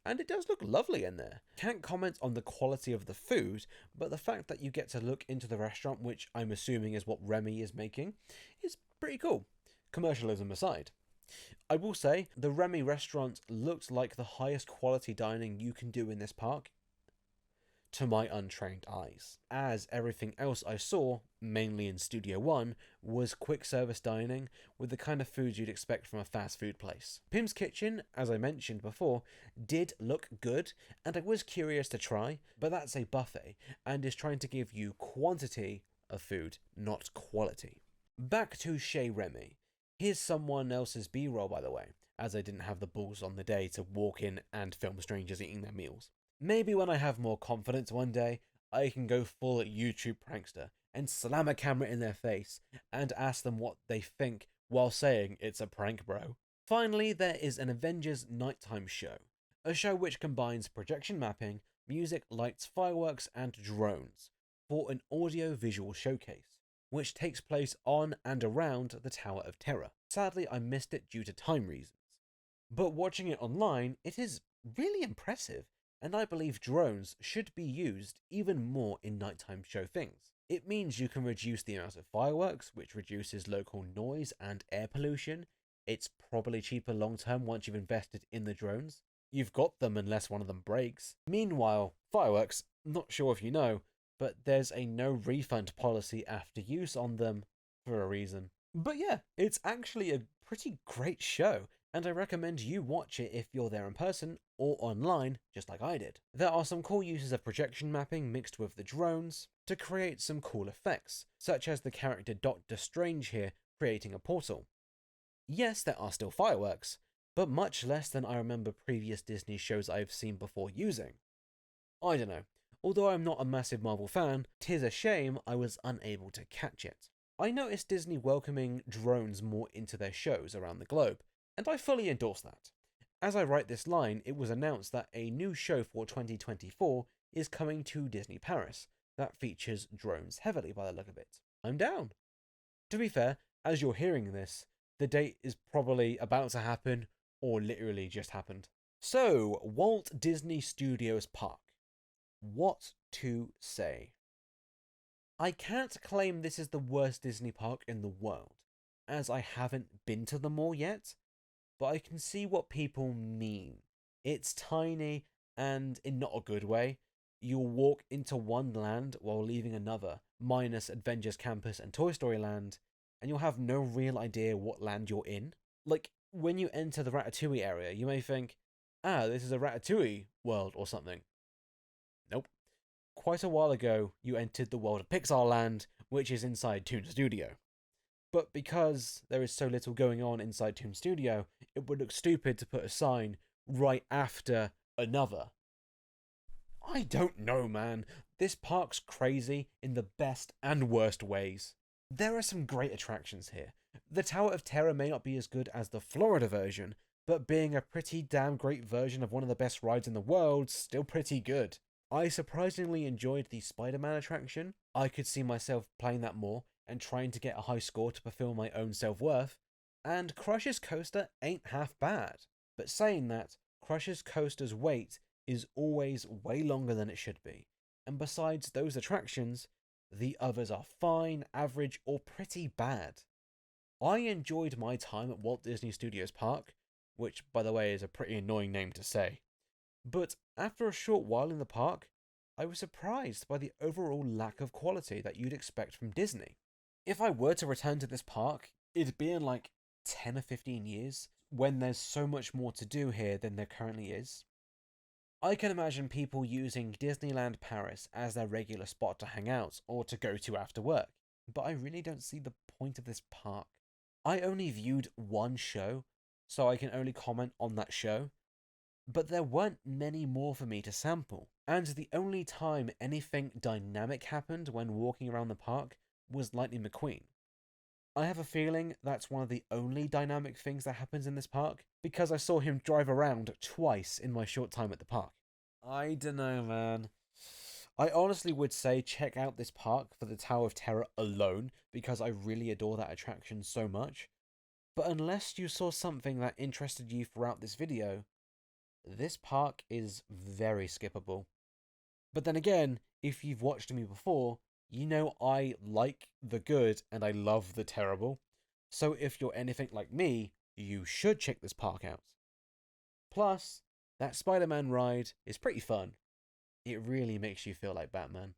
and it does look lovely in there. Can't comment on the quality of the food, but the fact that you get to look into the restaurant, which I'm assuming is what Remy is making, is pretty cool. Commercialism aside. I will say, the Remy restaurant looked like the highest quality dining you can do in this park, to my untrained eyes, as everything else I saw, mainly in Studio 1, was quick service dining with the kind of food you'd expect from a fast food place. Pim's Kitchen, as I mentioned before, did look good, and I was curious to try, but that's a buffet, and is trying to give you quantity of food, not quality. Back to Chez Remy. Here's someone else's B-roll, by the way, as I didn't have the balls on the day to walk in and film strangers eating their meals. Maybe when I have more confidence one day, I can go full YouTube prankster and slam a camera in their face and ask them what they think while saying it's a prank, bro. Finally, there is an Avengers nighttime show, a show which combines projection mapping, music, lights, fireworks, and drones for an audio-visual showcase, which takes place on and around the Tower of Terror. Sadly, I missed it due to time reasons, but watching it online, it is really impressive, and I believe drones should be used even more in nighttime show things. It means you can reduce the amount of fireworks, which reduces local noise and air pollution. It's probably cheaper long term once you've invested in the drones. You've got them unless one of them breaks. Meanwhile, fireworks, not sure if you know, but there's a no refund policy after use on them for a reason. But yeah, it's actually a pretty great show, and I recommend you watch it if you're there in person or online, just like I did. There are some cool uses of projection mapping mixed with the drones to create some cool effects, such as the character Doctor Strange here creating a portal. Yes, there are still fireworks, but much less than I remember previous Disney shows I've seen before using. I don't know. Although I'm not a massive Marvel fan, 'tis a shame I was unable to catch it. I noticed Disney welcoming drones more into their shows around the globe, and I fully endorse that. As I write this line, it was announced that a new show for 2024 is coming to Disney Paris that features drones heavily by the look of it. I'm down. To be fair, as you're hearing this, the date is probably about to happen or literally just happened. So, Walt Disney Studios Park. What to say? I can't claim this is the worst Disney park in the world, as I haven't been to them all yet, but I can see what people mean. It's tiny, and in not a good way. You'll walk into one land while leaving another, minus Avengers Campus and Toy Story Land, and you'll have no real idea what land you're in. Like, when you enter the Ratatouille area, you may think, this is a Ratatouille world or something. Nope. Quite a while ago, you entered the world of Pixar Land, which is inside Toon Studio. But because there is so little going on inside Toon Studio, it would look stupid to put a sign right after another. I don't know, man. This park's crazy in the best and worst ways. There are some great attractions here. The Tower of Terror may not be as good as the Florida version, but being a pretty damn great version of one of the best rides in the world, still pretty good. I surprisingly enjoyed the Spiderman attraction. I could see myself playing that more and trying to get a high score to fulfill my own self-worth. And Crush's Coaster ain't half bad. But saying that, Crush's Coaster's wait is always way longer than it should be. And besides those attractions, the others are fine, average, or pretty bad. I enjoyed my time at Walt Disney Studios Park, which, by the way, is a pretty annoying name to say. But after a short while in the park, I was surprised by the overall lack of quality that you'd expect from Disney. If I were to return to this park, it'd be in like 10 or 15 years, when there's so much more to do here than there currently is. I can imagine people using Disneyland Paris as their regular spot to hang out or to go to after work, but I really don't see the point of this park. I only viewed one show, so I can only comment on that show, but there weren't many more for me to sample, and the only time anything dynamic happened when walking around the park was Lightning McQueen. I have a feeling that's one of the only dynamic things that happens in this park, because I saw him drive around twice in my short time at the park. I dunno, man. I honestly would say check out this park for the Tower of Terror alone, because I really adore that attraction so much. But unless you saw something that interested you throughout this video, this park is very skippable. But then again, if you've watched me before, you know I like the good and I love the terrible. So if you're anything like me, you should check this park out. Plus, that Spider-Man ride is pretty fun. It really makes you feel like Batman.